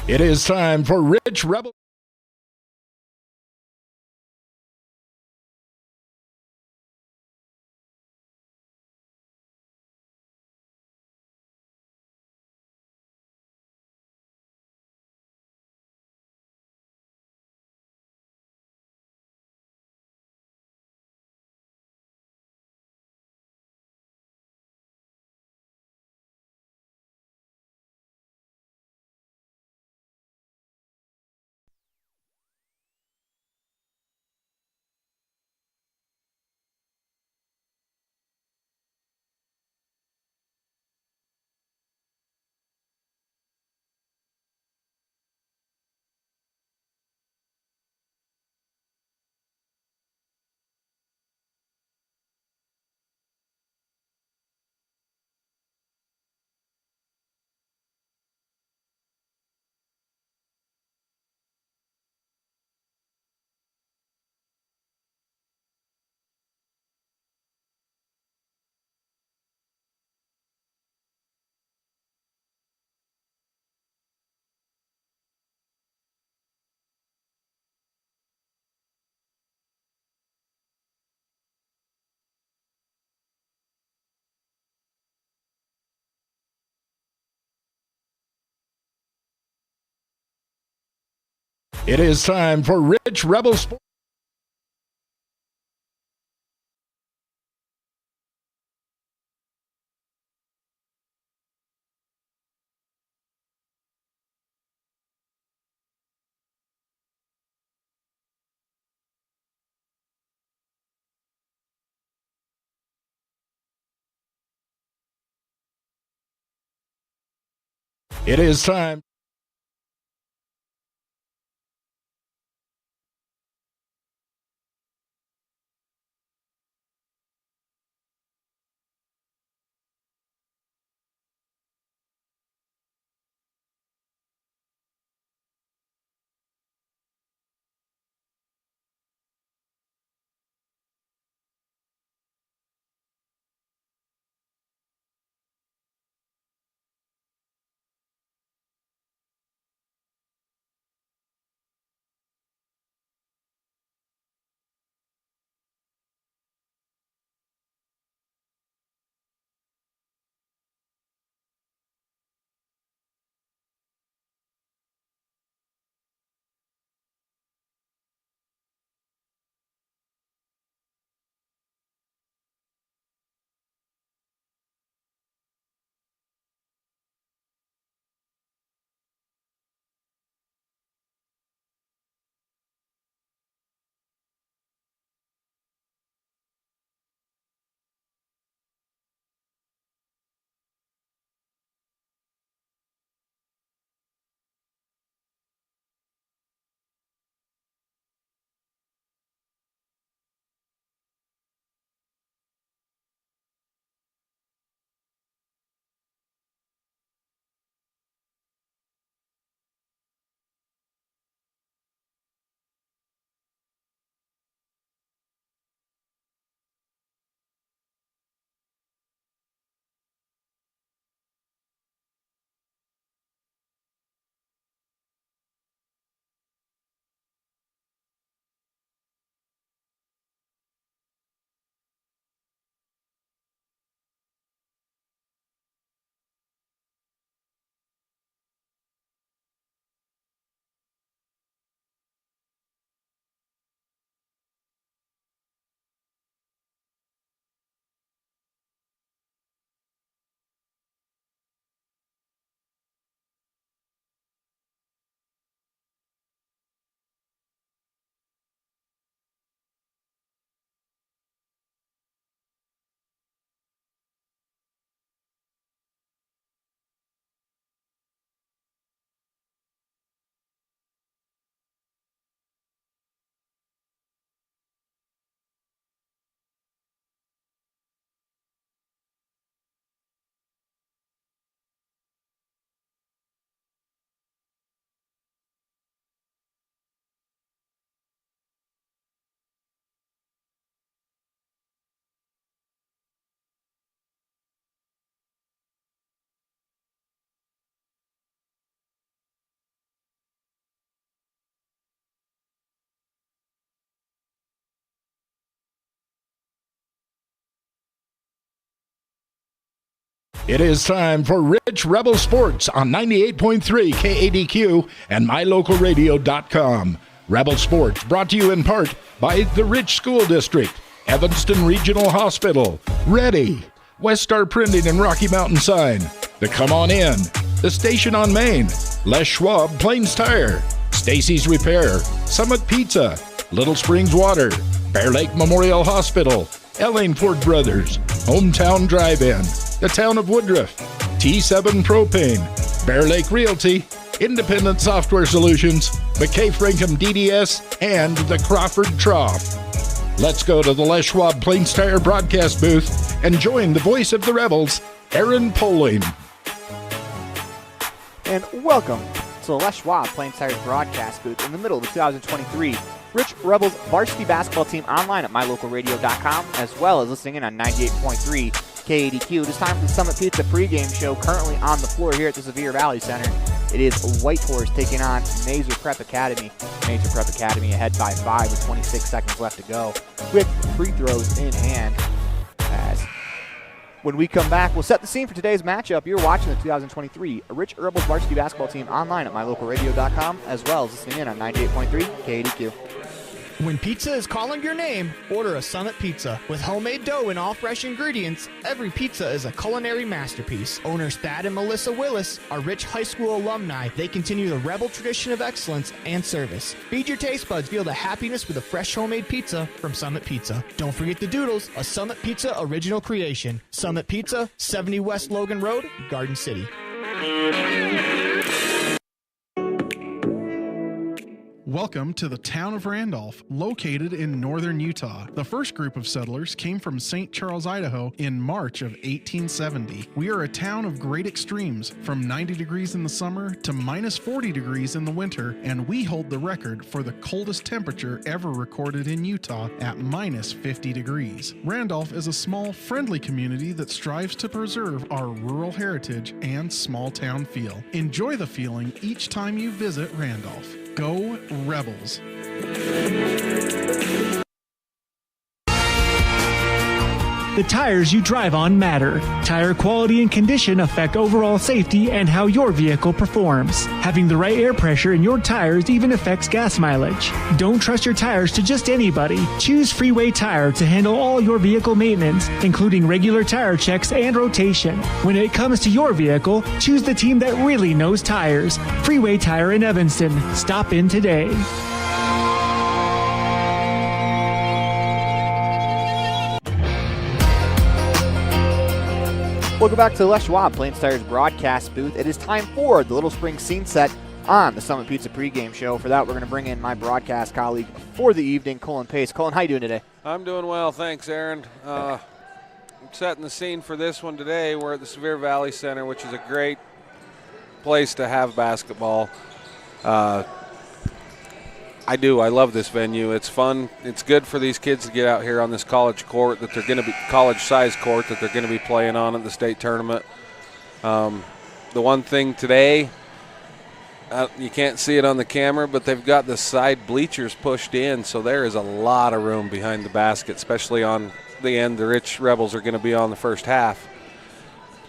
It is time for Rich Rebel. It is time for Rich Rebel Sports. It is time. It is time for Rich Rebel Sports on 98.3 KADQ and mylocalradio.com. Rebel Sports brought to you in part by the Rich School District, Evanston Regional Hospital, Ready, West Star Printing and Rocky Mountain Sign, the Come On In, the Station on Main, Les Schwab Plains Tire, Stacy's Repair, Summit Pizza, Little Springs Water, Bear Lake Memorial Hospital, Elaine Ford Brothers, Hometown Drive-In, the Town of Woodruff, T7 Propane, Bear Lake Realty, Independent Software Solutions, McKay Frankham DDS, and the Crawford Trough. Let's go to the Les Schwab Plains Tire broadcast booth and join the voice of the Rebels, Aaron Poling. And welcome to the Les Schwab Plains Tire broadcast booth in the middle of the 2023 Rich Rebels varsity basketball team, online at mylocalradio.com, as well as listening in on 98.3 KADQ. It is time for the Summit Pizza pregame show, currently on the floor here at the Sevier Valley Center. It is Whitehorse taking on Mazer Prep Academy. Mazer Prep Academy ahead by 5 with 26 seconds left to go, with free throws in hand. As when we come back, we'll set the scene for today's matchup. You're watching the 2023 Rich Rebels varsity basketball team, online at mylocalradio.com, as well as listening in on 98.3 KADQ. When pizza is calling your name, order a Summit Pizza. With homemade dough and all fresh ingredients, every pizza is a culinary masterpiece. Owners Thad and Melissa Willis are Rich High School alumni. They continue the Rebel tradition of excellence and service. Feed your taste buds, feel the happiness with a fresh homemade pizza from Summit Pizza. Don't forget the Doodles, a Summit Pizza original creation. Summit Pizza, 70 West Logan Road, Garden City. Welcome to the town of Randolph, located in northern Utah. The first group of settlers came from St. Charles, Idaho in March of 1870. We are a town of great extremes, from 90 degrees in the summer to minus 40 degrees in the winter, and we hold the record for the coldest temperature ever recorded in Utah at minus 50 degrees. Randolph is a small, friendly community that strives to preserve our rural heritage and small town feel. Enjoy the feeling each time you visit Randolph. Go Rebels! The tires you drive on matter. Tire quality and condition affect overall safety and how your vehicle performs. Having the right air pressure in your tires even affects gas mileage. Don't trust your tires to just anybody. Choose Freeway Tire to handle all your vehicle maintenance, including regular tire checks and rotation. When it comes to your vehicle, choose the team that really knows tires. Freeway Tire in Evanston. Stop in today. Welcome back to the Les Schwab Plains Tire's broadcast booth. It is time for the Little Spring scene set on the Summit Pizza pregame show. For that, we're going to bring in my broadcast colleague for the evening, Colin Pace. Colin, how you doing today? I'm doing well, thanks, Aaron. I'm setting the scene for this one today. We're at the Sevier Valley Center, which is a great place to have basketball. I love this venue. It's fun. It's good for these kids to get out here on this college court that they're going to be college-sized court that they're going to be playing on at the state tournament. The one thing today, you can't see it on the camera, but they've got the side bleachers pushed in, so there is a lot of room behind the basket, especially on the end the Rich Rebels are going to be on the first half.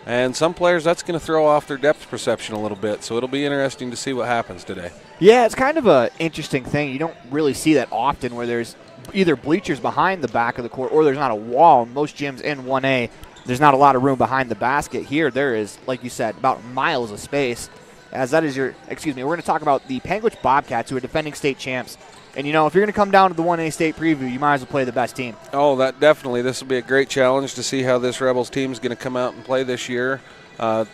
And some players, that's going to throw off their depth perception a little bit, so it'll be interesting to see what happens today. Yeah, it's kind of an interesting thing. You don't really see that often where there's either bleachers behind the back of the court or there's not a wall. Most gyms in 1A, there's not a lot of room behind the basket. Here, there is, like you said, about miles of space. As that is we're going to talk about the Panguitch Bobcats, who are defending state champs. And, if you're going to come down to the 1A state preview, you might as well play the best team. Oh, that definitely. This will be a great challenge to see how this Rebels team is going to come out and play this year.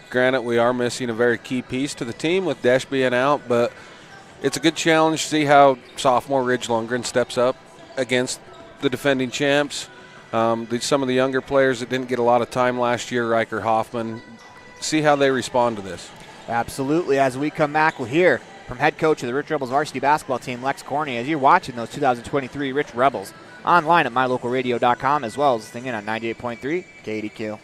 Granted, we are missing a very key piece to the team with Desch being out, but it's a good challenge to see how sophomore Ridge Lundgren steps up against the defending champs. Some of the younger players that didn't get a lot of time last year, Riker Hoffman, see how they respond to this. Absolutely. As we come back, we'll hear from head coach of the Rich Rebels varsity basketball team, Lex Corney, as you're watching those 2023 Rich Rebels online at mylocalradio.com, as well as listening in on 98.3 KADQ.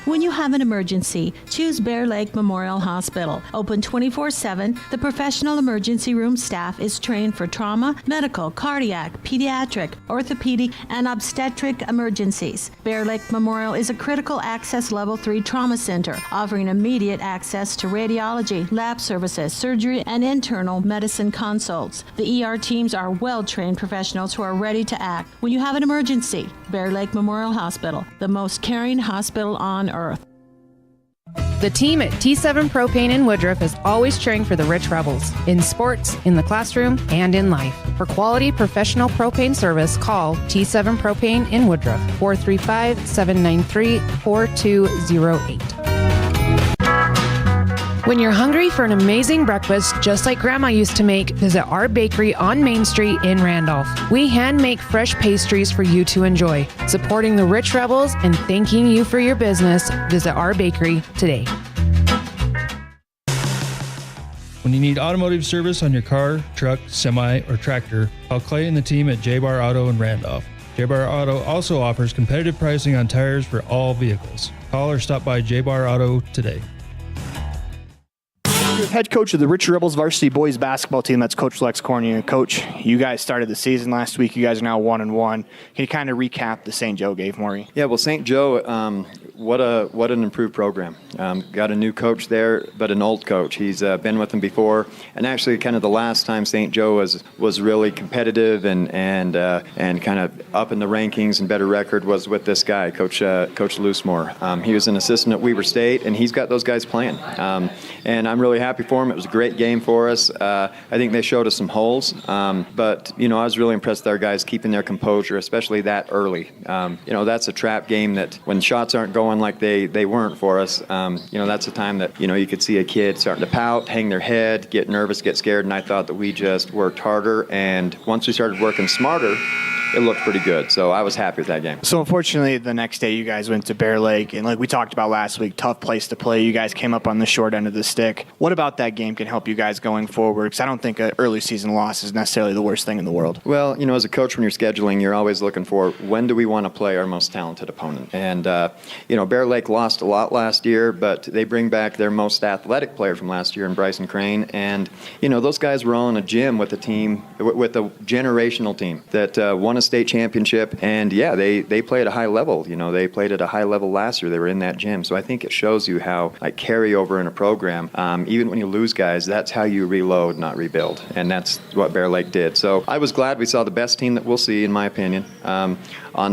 When you have an emergency, choose Bear Lake Memorial Hospital. Open 24/7, the professional emergency room staff is trained for trauma, medical, cardiac, pediatric, orthopedic, and obstetric emergencies. Bear Lake Memorial is a critical access level 3 trauma center, offering immediate access to radiology, lab services, surgery, and internal medicine consults. The ER teams are well-trained professionals who are ready to act when you have an emergency. Bear Lake Memorial Hospital, the most caring hospital on earth. The team at T7 Propane in Woodruff is always cheering for the Rich Rebels, in sports, in the classroom, and in life. For quality professional propane service, call T7 Propane in Woodruff, 435-793-4208. When you're hungry for an amazing breakfast, just like Grandma used to make, visit our bakery on Main Street in Randolph. We hand make fresh pastries for you to enjoy. Supporting the Rich Rebels and thanking you for your business, visit our bakery today. When you need automotive service on your car, truck, semi, or tractor, call Clay and the team at J-Bar Auto in Randolph. J-Bar Auto also offers competitive pricing on tires for all vehicles. Call or stop by J-Bar Auto today. Head coach of the Rich Rebels varsity boys basketball team, that's Coach Lex Cornier. Coach, you guys started the season last week. You guys are now 1-1. Can you kind of recap the St. Joe game, Maury? Yeah, well, St. Joe, what an improved program. Got a new coach there, but an old coach. He's been with them before, and actually, kind of the last time St. Joe was really competitive and kind of up in the rankings and better record was with this guy, Coach Loosemore. He was an assistant at Weber State, and he's got those guys playing. And I'm really happy for him. It was a great game for us. I think they showed us some holes, but I was really impressed with our guys keeping their composure, especially that early. That's a trap game that when shots aren't going like they weren't for us, that's a time that you could see a kid starting to pout, hang their head, get nervous, get scared, and I thought that we just worked harder, and once we started working smarter, it looked pretty good. So I was happy with that game. So unfortunately, the next day you guys went to Bear Lake, and like we talked about last week, tough place to play. You guys came up on the short end of the stick. What about that game can help you guys going forward? Because I don't think an early season loss is necessarily the worst thing in the world. Well, as a coach, when you're scheduling, you're always looking for when do we want to play our most talented opponent. And, Bear Lake lost a lot last year, but they bring back their most athletic player from last year in Bryson Crane. And, those guys were all in a gym with a team, with a generational team that won a state championship. And, yeah, they play at a high level. They played at a high level last year. They were in that gym. So I think it shows you how, carryover in a program, even when you lose guys, that's how you reload, not rebuild. And that's what Bear Lake did. So I was glad we saw the best team that we'll see, in my opinion, on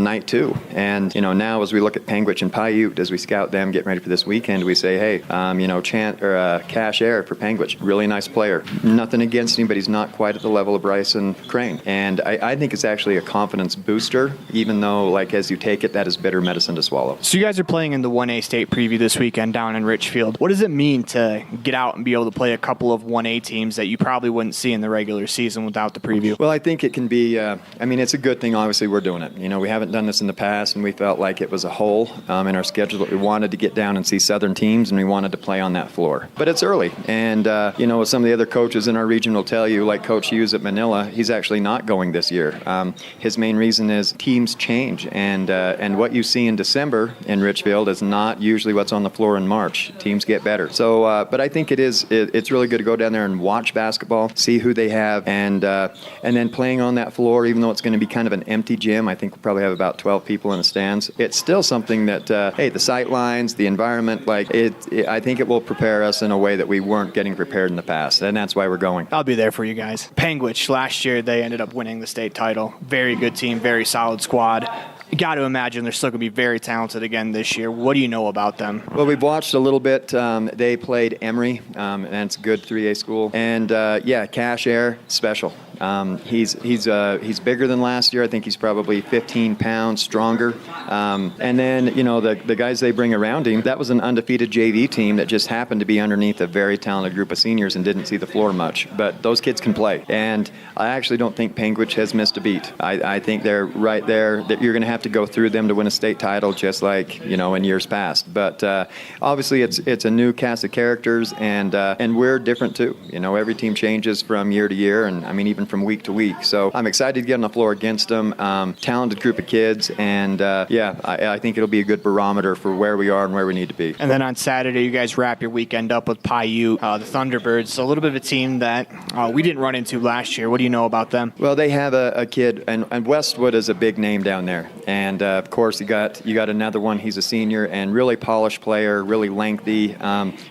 night 2. And, now as we look at Panguitch and Paiute, as we scout them, getting ready for this weekend, we say, hey, Cash Air for Panguitch, really nice player. Nothing against him, but he's not quite at the level of Bryson Crane. And I think it's actually a confidence booster, even though, as you take it, that is bitter medicine to swallow. So you guys are playing in the 1A state preview this weekend down in Richfield. What does it mean to get out and be able to play a couple of 1A teams that you probably wouldn't see in the regular season without the preview? Well, I think it can be, it's a good thing, obviously, we're doing it. We haven't done this in the past, and we felt like it was a hole in our schedule that we wanted to get down and see Southern teams, and we wanted to play on that floor. But it's early, and, what some of the other coaches in our region will tell you, like Coach Hughes at Manila, he's actually not going this year. His main reason is teams change, and what you see in December in Richfield is not usually what's on the floor in March. Teams get better. So, but I think it's really good to go down there and watch basketball, see who they have, and then playing on that floor, even though it's going to be kind of an empty gym. I think we'll probably have about 12 people in the stands. It's still something that, the sight lines, the environment, I think it will prepare us in a way that we weren't getting prepared in the past, and that's why we're going. I'll be there for you guys. Panguitch, last year they ended up winning the state title. Very good team, very solid squad. You got to imagine they're still going to be very talented again this year. What do you know about them? Well, we've watched a little bit. They played Emory, and it's a good 3A school. And, Cash Air, special. He's bigger than last year. I think he's probably 15 pounds stronger. And then, the guys they bring around him, that was an undefeated JV team that just happened to be underneath a very talented group of seniors and didn't see the floor much. But those kids can play. And I actually don't think Panguitch has missed a beat. I think they're right there. That you're going to have to go through them to win a state title, just like, in years past. But obviously it's a new cast of characters, and we're different too. Every team changes from year to year, and even learn from week to week. So I'm excited to get on the floor against them. Talented group of kids, and I think it'll be a good barometer for where we are and where we need to be. And then on Saturday, you guys wrap your weekend up with Paiute, the Thunderbirds, a little bit of a team that we didn't run into last year. What do you know about them? Well, they have a kid, and Westwood is a big name down there. And, of course, you got another one. He's a senior and really polished player, really lengthy.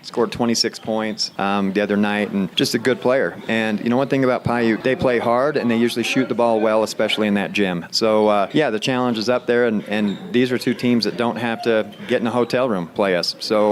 Scored 26 points the other night, and just a good player. And, one thing about Paiute, they play hard, and they usually shoot the ball well, especially in that gym. So, the challenge is up there, and these are two teams that don't have to get in a hotel room, play us. So,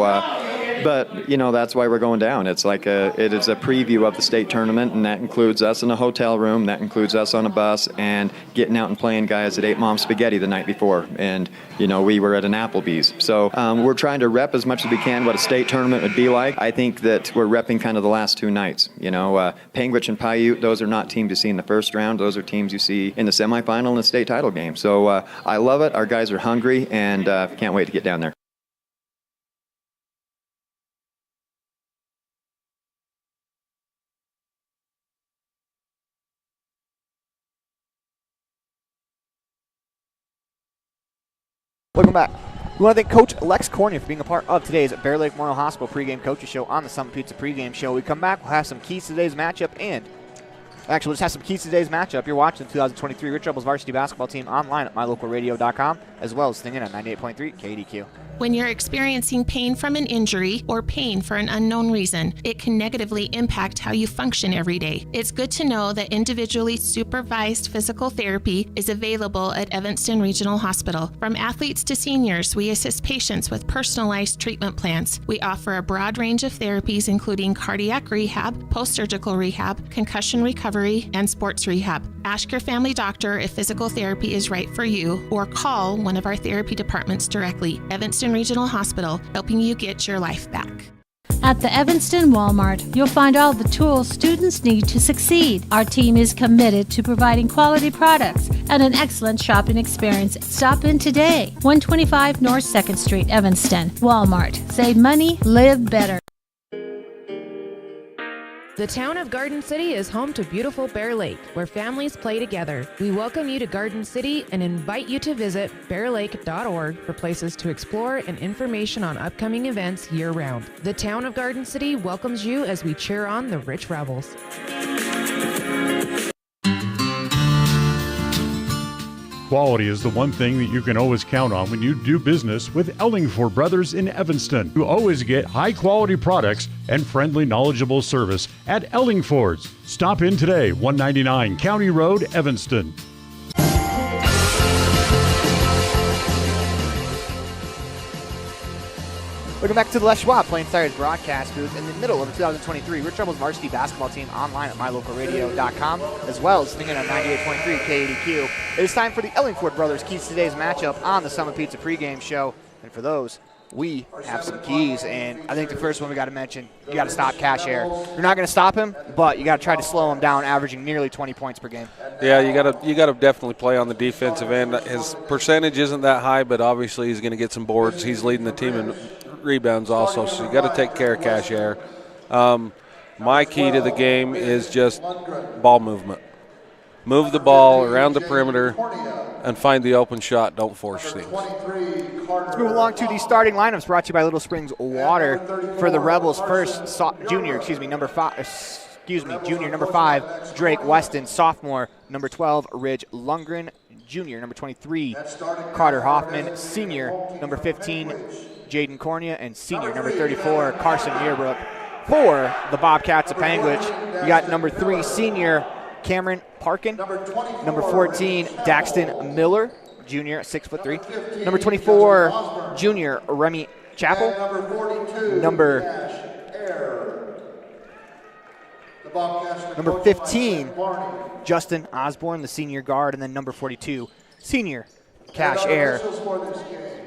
but, that's why we're going down. It's like it is a preview of the state tournament, and that includes us in a hotel room. That includes us on a bus and getting out and playing guys that ate Mom's spaghetti the night before. And, we were at an Applebee's. So we're trying to rep as much as we can what a state tournament would be like. I think that we're repping kind of the last two nights. Panguitch and Paiute, those are not teams you see in the first round. Those are teams you see in the semifinal and the state title game. So I love it. Our guys are hungry, and can't wait to get down there. Welcome back. We want to thank Coach Lex Cornea for being a part of today's Bear Lake Memorial Hospital pregame coaches show on the Summit Pizza pregame show. When we come back, we'll have some keys to today's matchup, and actually we'll just have some keys to today's matchup. You're watching the 2023 Rich Rebels varsity basketball team online at mylocalradio.com, as well as singing on 98.3 KDQ. When you're experiencing pain from an injury or pain for an unknown reason, it can negatively impact how you function every day. It's good to know that individually supervised physical therapy is available at Evanston Regional Hospital. From athletes to seniors, we assist patients with personalized treatment plans. We offer a broad range of therapies, including cardiac rehab, post-surgical rehab, concussion recovery, and sports rehab. Ask your family doctor if physical therapy is right for you, or call one of our therapy departments directly. Evanston Regional Hospital, helping you get your life back. At the Evanston Walmart, you'll find all the tools students need to succeed. Our team is committed to providing quality products and an excellent shopping experience. Stop in today. 125 North 2nd Street, Evanston. Walmart. Save money, live better. The town of Garden City is home to beautiful Bear Lake, where families play together. We welcome you to Garden City and invite you to visit bearlake.org for places to explore and information on upcoming events year-round. The town of Garden City welcomes you as we cheer on the Rich Rebels. Quality is the one thing that you can always count on when you do business with Ellingford Brothers in Evanston. You always get high-quality products and friendly, knowledgeable service at Ellingford's. Stop in today, 199 County Road, Evanston. Welcome back to the Les Schwab Plain Tires broadcast booth in the middle of the 2023 Rich Rebels varsity basketball team online at mylocalradio.com, as well as singing on 98.3 KADQ. It is time for the Ellingford Brothers keys to today's matchup on the Summit Pizza pregame show. And for those, we have some keys, and I think the first one we got to mention, you got to stop Cash Air. You're not going to stop him, but you got to try to slow him down, averaging nearly 20 points per game. Yeah, you got to definitely play on the defensive end. His percentage isn't that high, but obviously he's going to get some boards. He's leading the team in rebounds also, so you got to take care of Cash Air. My key to the game is just ball movement. Move the ball around the perimeter and find the open shot. Don't force things. Let's move along to the starting lineups brought to you by Little Springs Water. For the Rebels, first junior number 5, Drake Weston. Sophomore, number 12, Ridge Lundgren. Junior, number 23, Carter Hoffman. Senior, number 15, Jaden Cornea. And senior, number 34, Carson Yearbrook. For the Bobcats of Panguitch, you got number 3, senior Cameron Parkin. Number 14, Daxton Miller, junior, 6'3". Number 24, junior Remy Chappell. Number 15, Justin Osborne, the senior guard. And then number 42, senior Cash Air.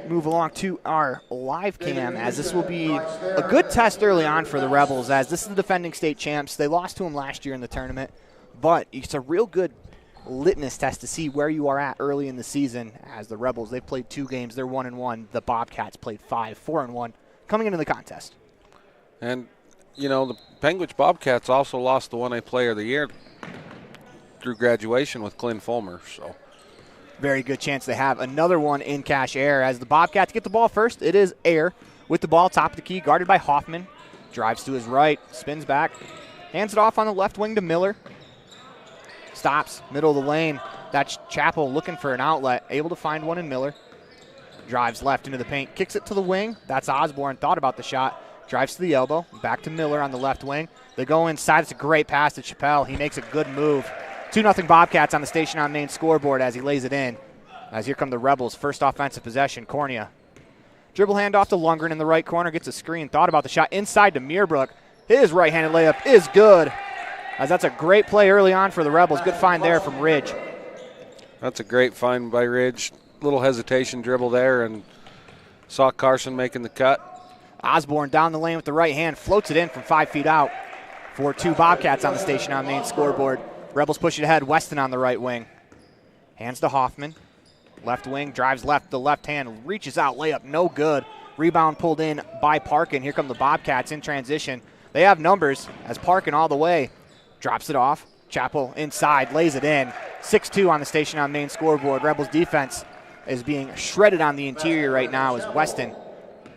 Move along to our live cam, as this will be a good test early on for the Rebels, as this is the defending state champs. They lost to them last year in the tournament, but it's a real good litmus test to see where you are at early in the season. As the Rebels, they've played 2 games, they're 1-1. The Bobcats played 5, 4-1, coming into the contest. And, the Panguitch Bobcats also lost the 1A Player of the Year through graduation with Clint Fulmer. So very good chance they have another one in Cache Air. As the Bobcats get the ball first, it is Air with the ball, top of the key, guarded by Hoffman. Drives to his right, spins back, hands it off on the left wing to Miller. Stops, middle of the lane. That's Chappell looking for an outlet, able to find one in Miller. Drives left into the paint, kicks it to the wing. That's Osborne, thought about the shot. Drives to the elbow, back to Miller on the left wing. They go inside, it's a great pass to Chappell. He makes a good move. 2-0 Bobcats on the Station on Main scoreboard as he lays it in. As here come the Rebels, first offensive possession, Cornea. Dribble handoff to Lundgren in the right corner, gets a screen, thought about the shot, inside to Meerbrook. His right-handed layup is good, as that's a great play early on for the Rebels. Good find there from Ridge. That's a great find by Ridge. Little hesitation dribble there, and saw Carson making the cut. Osborne down the lane with the right hand, floats it in from 5 feet out. 4-2 Bobcats on the Station on Main scoreboard. Rebels push it ahead, Weston on the right wing. Hands to Hoffman. Left wing, drives left, the left hand, reaches out, layup, no good. Rebound pulled in by Parkin. Here come the Bobcats in transition. They have numbers as Parkin all the way. Drops it off. Chappell inside, lays it in. 6-2 on the Station on Main scoreboard. Rebels defense is being shredded on the interior right now as Weston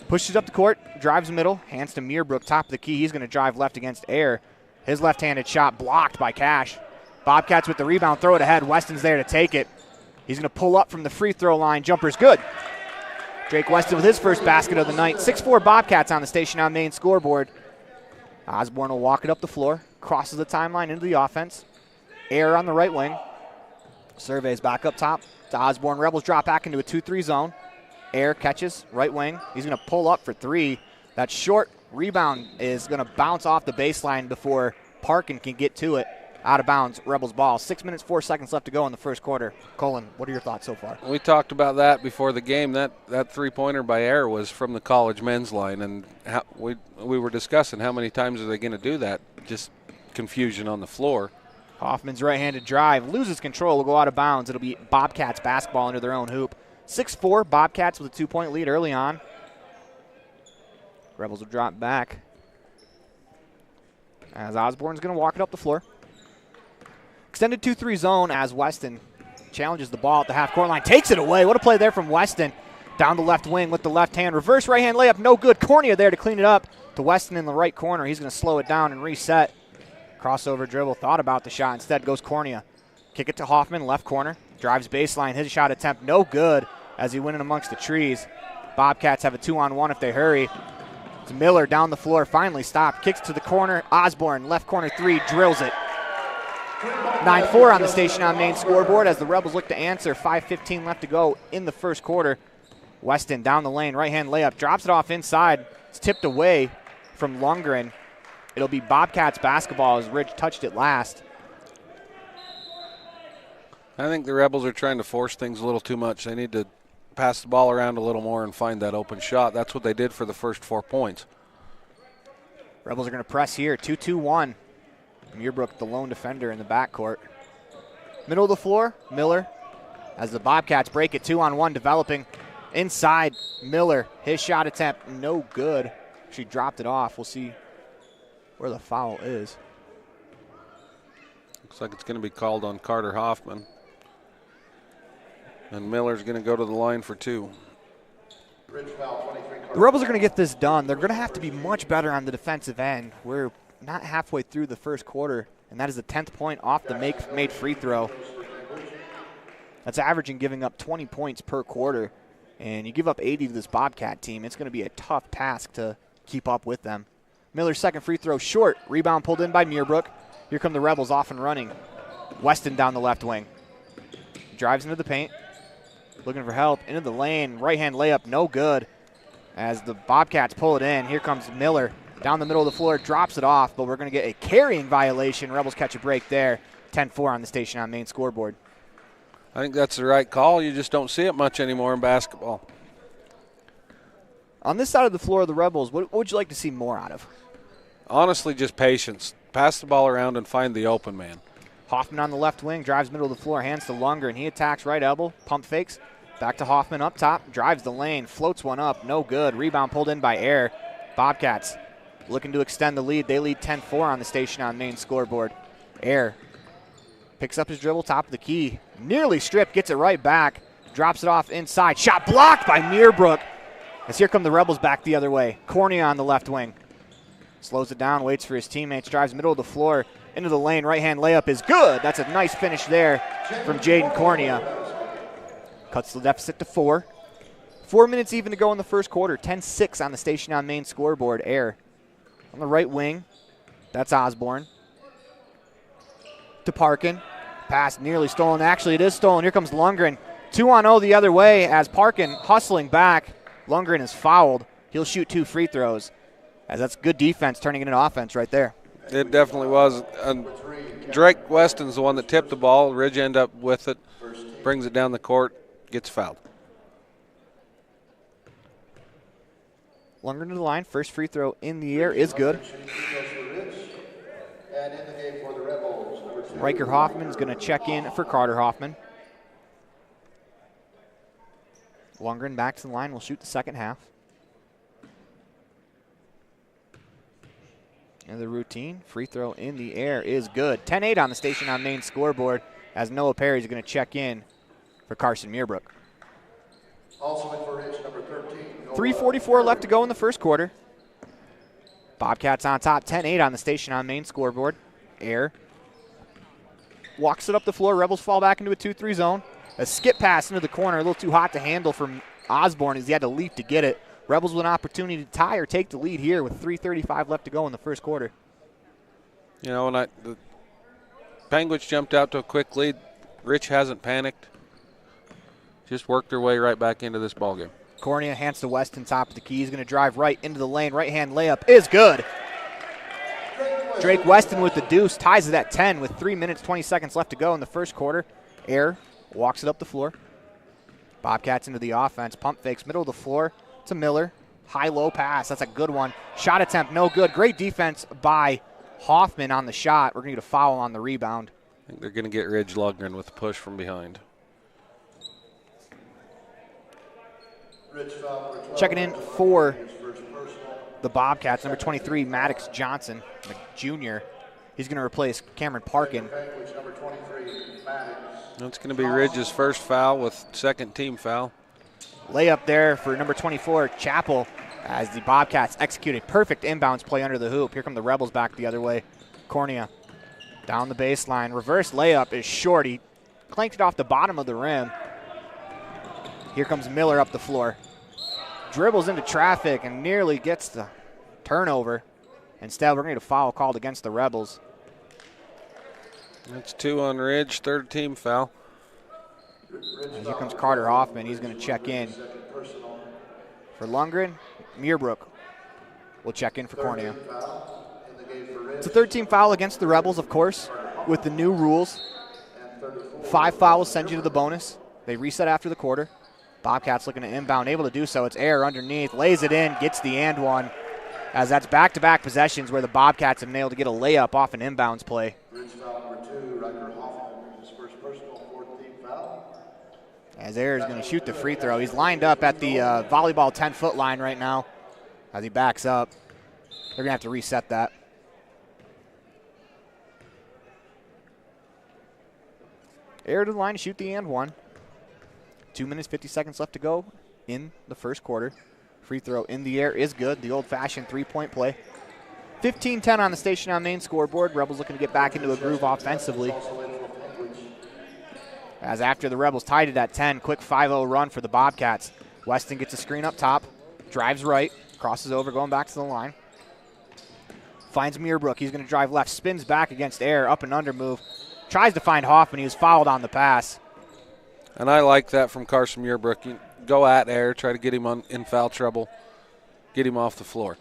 pushes up the court, drives middle, hands to Meerbrook, top of the key. He's going to drive left against Air. His left-handed shot blocked by Cash. Bobcats with the rebound, throw it ahead. Weston's there to take it. He's going to pull up from the free throw line. Jumper's good. Drake Weston with his first basket of the night. 6-4 Bobcats on the Station on Main scoreboard. Osborne will walk it up the floor, crosses the timeline into the offense. Air on the right wing. Surveys back up top to Osborne. Rebels drop back into a 2-3 zone. Air catches, right wing. He's going to pull up for three. That short rebound is going to bounce off the baseline before Parkin can get to it. Out of bounds, Rebels ball. 6 minutes, 4 seconds left to go in the first quarter. Colin, what are your thoughts so far? We talked about that before the game. That three-pointer by Air was from the college men's line, and we were discussing how many times are they going to do that. Just confusion on the floor. Hoffman's right-handed drive, loses control, will go out of bounds. It'll be Bobcats basketball into their own hoop. 6-4, Bobcats with a 2-point lead early on. Rebels will drop back as Osborne's going to walk it up the floor. Extended 2-3 zone as Weston challenges the ball at the half-court line. Takes it away. What a play there from Weston. Down the left wing with the left hand. Reverse right-hand layup, no good. Cornea there to clean it up. To Weston in the right corner. He's going to slow it down and reset. Crossover dribble. Thought about the shot. Instead goes Cornea. Kick it to Hoffman, left corner. Drives baseline. His shot attempt, no good as he went in amongst the trees. Bobcats have a 2-on-1 if they hurry. It's Miller down the floor. Finally stopped. Kicks to the corner. Osborne, left corner three, drills it. 9-4 on the Station on Main scoreboard as the Rebels look to answer. 5:15 left to go in the first quarter. Weston down the lane, right-hand layup, drops it off inside. It's tipped away from Lundgren. It'll be Bobcats basketball as Rich touched it last. I think the Rebels are trying to force things a little too much. They need to pass the ball around a little more and find that open shot. That's what they did for the first 4 points. Rebels are going to press here, 2-2-1. Meerbrook, the lone defender in the backcourt. Middle of the floor, Miller. As the Bobcats break it, 2-on-1 developing. Inside, Miller, his shot attempt, no good. She dropped it off. We'll see where the foul is. Looks like it's going to be called on Carter Hoffman. And Miller's going to go to the line for two. The Rebels are going to get this done. They're going to have to be much better on the defensive end. We're not halfway through the first quarter, and that is the 10th point off the made free throw. That's averaging giving up 20 points per quarter, and you give up 80 to this Bobcat team. It's going to be a tough task to keep up with them. Miller's second free throw short. Rebound pulled in by Meerbrook. Here come the Rebels off and running. Weston down the left wing. Drives into the paint. Looking for help. Into the lane. Right-hand layup, no good. As the Bobcats pull it in, here comes Miller. Down the middle of the floor, drops it off, but we're going to get a carrying violation. Rebels catch a break there. 10-4 on the Station on Main scoreboard. I think that's the right call. You just don't see it much anymore in basketball. On this side of the floor of the Rebels, what would you like to see more out of? Honestly, just patience. Pass the ball around and find the open man. Hoffman on the left wing, drives middle of the floor, hands to Lundgren. He attacks right elbow, pump fakes. Back to Hoffman up top, drives the lane, floats one up, no good. Rebound pulled in by Air. Bobcats looking to extend the lead. They lead 10-4 on the Station on Main scoreboard. Air Picks up his dribble, top of the key. Nearly stripped, gets it right back. Drops it off inside. Shot blocked by Meerbrook. As here come the Rebels back the other way. Cornea on the left wing. Slows it down, waits for his teammates, drives middle of the floor into the lane. Right-hand layup is good. That's a nice finish there from Jaden Cornea. Cuts the deficit to 4. 4 minutes even to go in the first quarter. 10-6 on the Station on Main scoreboard. Air on the right wing. That's Osborne. To Parkin. Pass nearly stolen. Actually, it is stolen. Here comes Lundgren. 2-on-0 the other way as Parkin hustling back. Lundgren is fouled. He'll shoot 2 free throws. As that's good defense turning into offense right there. It definitely was. Drake Weston's the one that tipped the ball. Ridge end up with it. Brings it down the court. Gets fouled. Lundgren to the line. First free throw in the air is good. Riker Hoffman is going to check in for Carter Hoffman. Lundgren back to the line. Will shoot the second half. And the routine free throw in the air is good. 10-8 on the Station on Main scoreboard as Noah Perry is going to check in for Carson Meerbrook. Also in for Ridge, number 13. 3:44 left to go in the first quarter. Bobcats on top, 10-8 on the Station on Main scoreboard. Air walks it up the floor. Rebels fall back into a 2-3 zone. A skip pass into the corner, a little too hot to handle from Osborne as he had to leap to get it. Rebels with an opportunity to tie or take the lead here with 3:35 left to go in the first quarter. You know, when the Penguins jumped out to a quick lead, Rich hasn't panicked. Just worked their way right back into this ballgame. Cornea hands to Weston, top of the key. He's going to drive right into the lane. Right-hand layup is good. Drake Weston with the deuce, ties it at 10 with 3 minutes, 20 seconds left to go in the first quarter. Air walks it up the floor. Bobcats into the offense. Pump fakes, middle of the floor to Miller. High-low pass. That's a good one. Shot attempt, no good. Great defense by Hoffman on the shot. We're going to get a foul on the rebound. I think they're going to get Ridge Lundgren with the push from behind. Checking in for the Bobcats, number 23, Maddox Johnson, the junior. He's going to replace Cameron Parkin. That's going to be Ridge's first foul with second team foul. Layup there for number 24, Chappell, as the Bobcats execute a perfect inbounds play under the hoop. Here come the Rebels back the other way. Cornea down the baseline. Reverse layup is short. He clanked it off the bottom of the rim. Here comes Miller up the floor. Dribbles into traffic and nearly gets the turnover. Instead, we're going to get a foul called against the Rebels. That's 2 on Ridge, third team foul. And here comes Carter Hoffman. He's going to check in for Lundgren. Meerbrook will check in for Cornea. It's a third team foul against the Rebels, of course, with the new rules. 5 fouls send you to the bonus. They reset after the quarter. Bobcats looking to inbound, able to do so. It's Air underneath, lays it in, gets the and one, as that's back-to-back possessions where the Bobcats have nailed to get a layup off an inbounds play. As Air is going to shoot the free throw. He's lined up at the volleyball 10-foot line right now as he backs up. They're going to have to reset that. Air to the line to shoot the and one. 2 minutes, 50 seconds left to go in the first quarter. Free throw in the air is good. The old-fashioned three-point play. 15-10 on the Station on Main scoreboard. Rebels looking to get back into a groove offensively. As after the Rebels tied it at 10, quick 5-0 run for the Bobcats. Weston gets a screen up top, drives right, crosses over, going back to the line. Finds Meerbrook. He's going to drive left, spins back against Air, up and under move. Tries to find Hoffman. He was fouled on the pass. And I like that from Carson Meerbrook. You go at Air, try to get him in foul trouble, get him off the floor.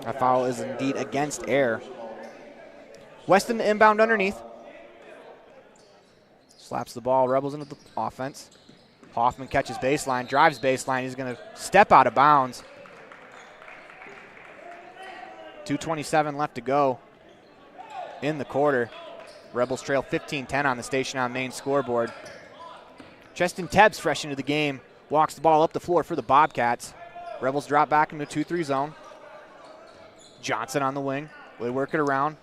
That foul is indeed against Air. Weston inbound underneath. Slaps the ball, Rebels into the offense. Hoffman catches baseline, drives baseline. He's going to step out of bounds. 2:27 left to go in the quarter. Rebels trail 15-10 on the Station on Main scoreboard. Cheston Tebbs fresh into the game. Walks the ball up the floor for the Bobcats. Rebels drop back into 2-3 zone. Johnson on the wing. They work it around.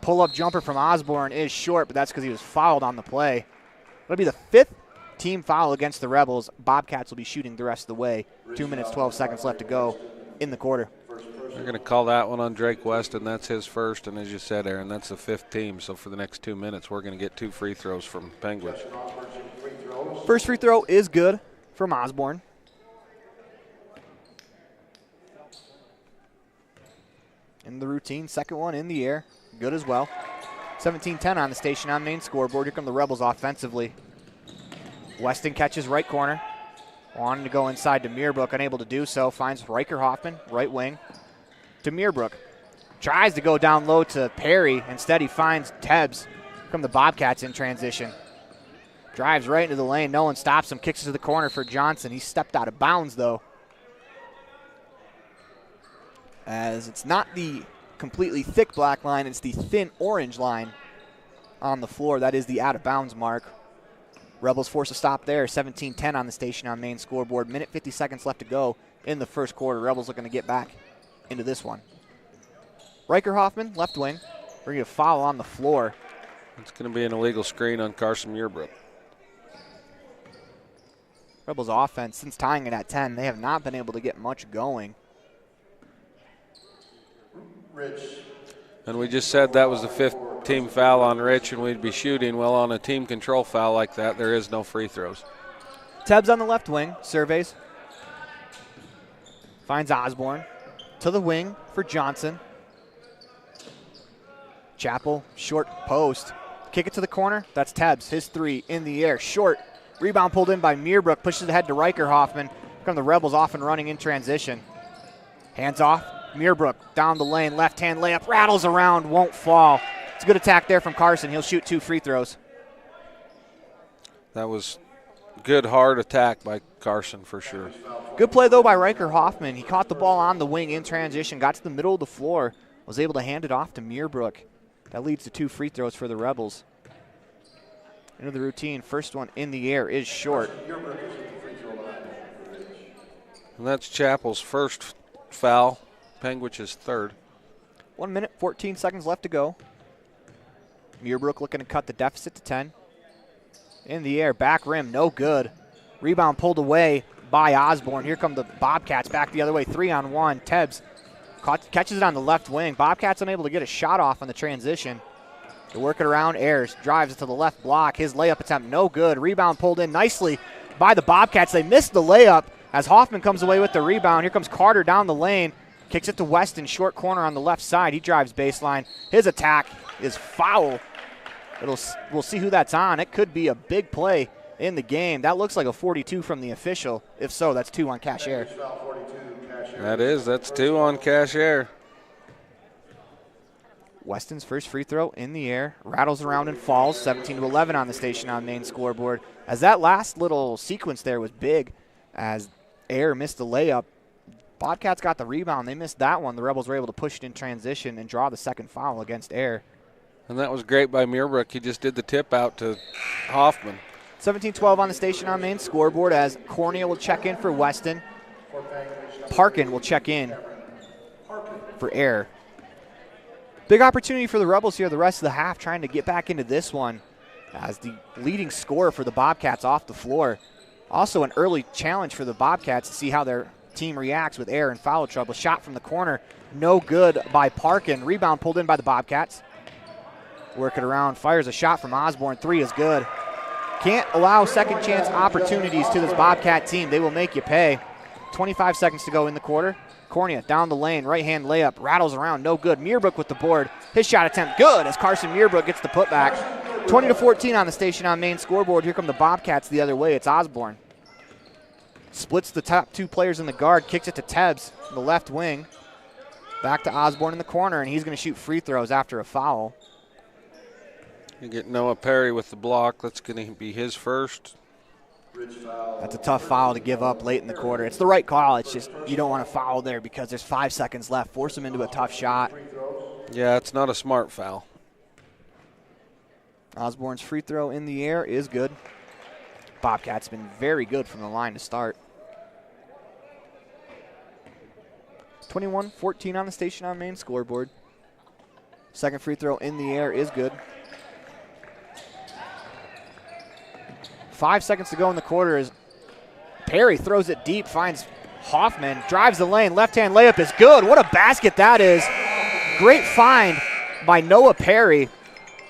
Pull-up jumper from Osborne is short, but that's because he was fouled on the play. It'll be the 5th team foul against the Rebels. Bobcats will be shooting the rest of the way. 2 minutes, 12 seconds left to go in the quarter. They're going to call that one on Drake Weston. That's his first, and as you said, Aaron, that's the 5th team. So for the next 2 minutes, we're going to get 2 free throws from Penguins. First free throw is good from Osborne. In the routine, second one in the air, good as well. 17-10 on the station on main scoreboard. Here come the Rebels offensively. Weston catches right corner. Wanting to go inside to Meerbrook, unable to do so. Finds Riker Hoffman, right wing, to Meerbrook. Tries to go down low to Perry. Instead, he finds Tebbs from the Bobcats in transition. Drives right into the lane. No one stops him. Kicks it to the corner for Johnson. He stepped out of bounds, though, as it's not the completely thick black line. It's the thin orange line on the floor. That is the out-of-bounds mark. Rebels force a stop there. 17-10 on the station on main scoreboard. Minute 50 seconds left to go in the first quarter. Rebels looking to get back into this one. Riker Hoffman, left wing. We're going to foul on the floor. It's going to be an illegal screen on Carson Meerbrook. Rebels offense, since tying it at 10, they have not been able to get much going. And we just said that was the 5th team foul on Rich, and we'd be shooting. Well, on a team control foul like that, there is no free throws. Tebbs on the left wing, surveys. Finds Osborne. To the wing for Johnson. Chappell, short post. Kick it to the corner. That's Tebbs. His 3 in the air. Short. Rebound pulled in by Meerbrook. Pushes ahead to Riker Hoffman. Come the Rebels off and running in transition. Hands off. Meerbrook down the lane. Left-hand layup. Rattles around. Won't fall. It's a good attack there from Carson. He'll shoot 2 free throws. That was good, hard attack by Carson for sure. Good play, though, by Riker Hoffman. He caught the ball on the wing in transition. Got to the middle of the floor. Was able to hand it off to Meerbrook. That leads to 2 free throws for the Rebels. Into the routine. First one in the air is short. And that's Chappell's first foul. Penguich's 3rd. 1 minute, 14 seconds left to go. Meerbrook looking to cut the deficit to 10. In the air, back rim, no good. Rebound pulled away by Osborne. Here come the Bobcats back the other way. 3-on-1. Tebbs catches it on the left wing. Bobcats unable to get a shot off on the transition. They work it around. Ayers drives it to the left block. His layup attempt no good. Rebound pulled in nicely by the Bobcats. They missed the layup as Hoffman comes away with the rebound. Here comes Carter down the lane. Kicks it to Weston, short corner on the left side. He drives baseline. His attack is foul. We'll see who that's on. It could be a big play in the game. That looks like a 42 from the official. If so, that's 2 on Cash Air. That's 2 on Cash Air. Weston's first free throw in the air. Rattles around and falls. 17-11 on the station on main scoreboard. As that last little sequence there was big as Air missed the layup. Bobcats got the rebound. They missed that one. The Rebels were able to push it in transition and draw the second foul against Air. And that was great by Meerbrook. He just did the tip out to Hoffman. 17-12 on the station on main scoreboard as Cornea will check in for Weston. Parkin will check in for Air. Big opportunity for the Rebels here the rest of the half, trying to get back into this one as the leading scorer for the Bobcats off the floor. Also an early challenge for the Bobcats to see how their team reacts with Air in foul trouble. Shot from the corner, no good by Parkin. Rebound pulled in by the Bobcats. Work it around, fires a shot from Osborne. 3 is good. Can't allow second chance opportunities to this Bobcat team. They will make you pay. 25 seconds to go in the quarter. Cornea down the lane, right-hand layup, rattles around, no good. Meerbrook with the board. His shot attempt good as Carson Meerbrook gets the putback. 20-14 on the station on main scoreboard. Here come the Bobcats the other way. It's Osborne. Splits the top 2 players in the guard, kicks it to Tebbs in the left wing. Back to Osborne in the corner, and he's going to shoot free throws after a foul. You get Noah Perry with the block. That's going to be his first. That's a tough foul to give up late in the quarter. It's the right call. It's just you don't want to foul there because there's 5 seconds left. Force him into a tough shot. Yeah, it's not a smart foul. Osborne's free throw in the air is good. Bobcats been very good from the line to start. 21-14 on the station on main scoreboard. Second free throw in the air is good. 5 seconds to go in the quarter as Perry throws it deep, finds Hoffman, drives the lane, left-hand layup is good. What a basket that is. Great find by Noah Perry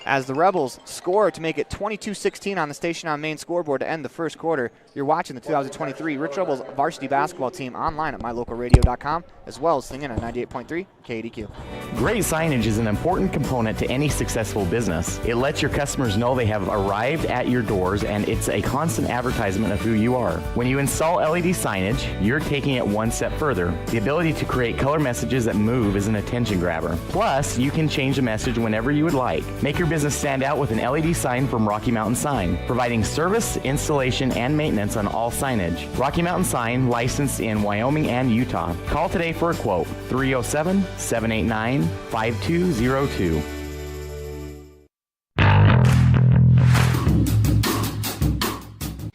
as the Rebels score to make it 22-16 on the Station on Main scoreboard to end the first quarter. You're watching the 2023 Rich Rebels varsity basketball team online at mylocalradio.com, as well as singing on 98.3 KADQ. Great signage is an important component to any successful business. It lets your customers know they have arrived at your doors, and it's a constant advertisement of who you are. When you install LED signage, you're taking it one step further. The ability to create color messages that move is an attention grabber. Plus, you can change the message whenever you would like. Make your business stand out with an LED sign from Rocky Mountain Sign, providing service, installation, and maintenance on all signage. Rocky Mountain Sign, licensed in Wyoming and Utah. Call today for a quote, 307-789-5202.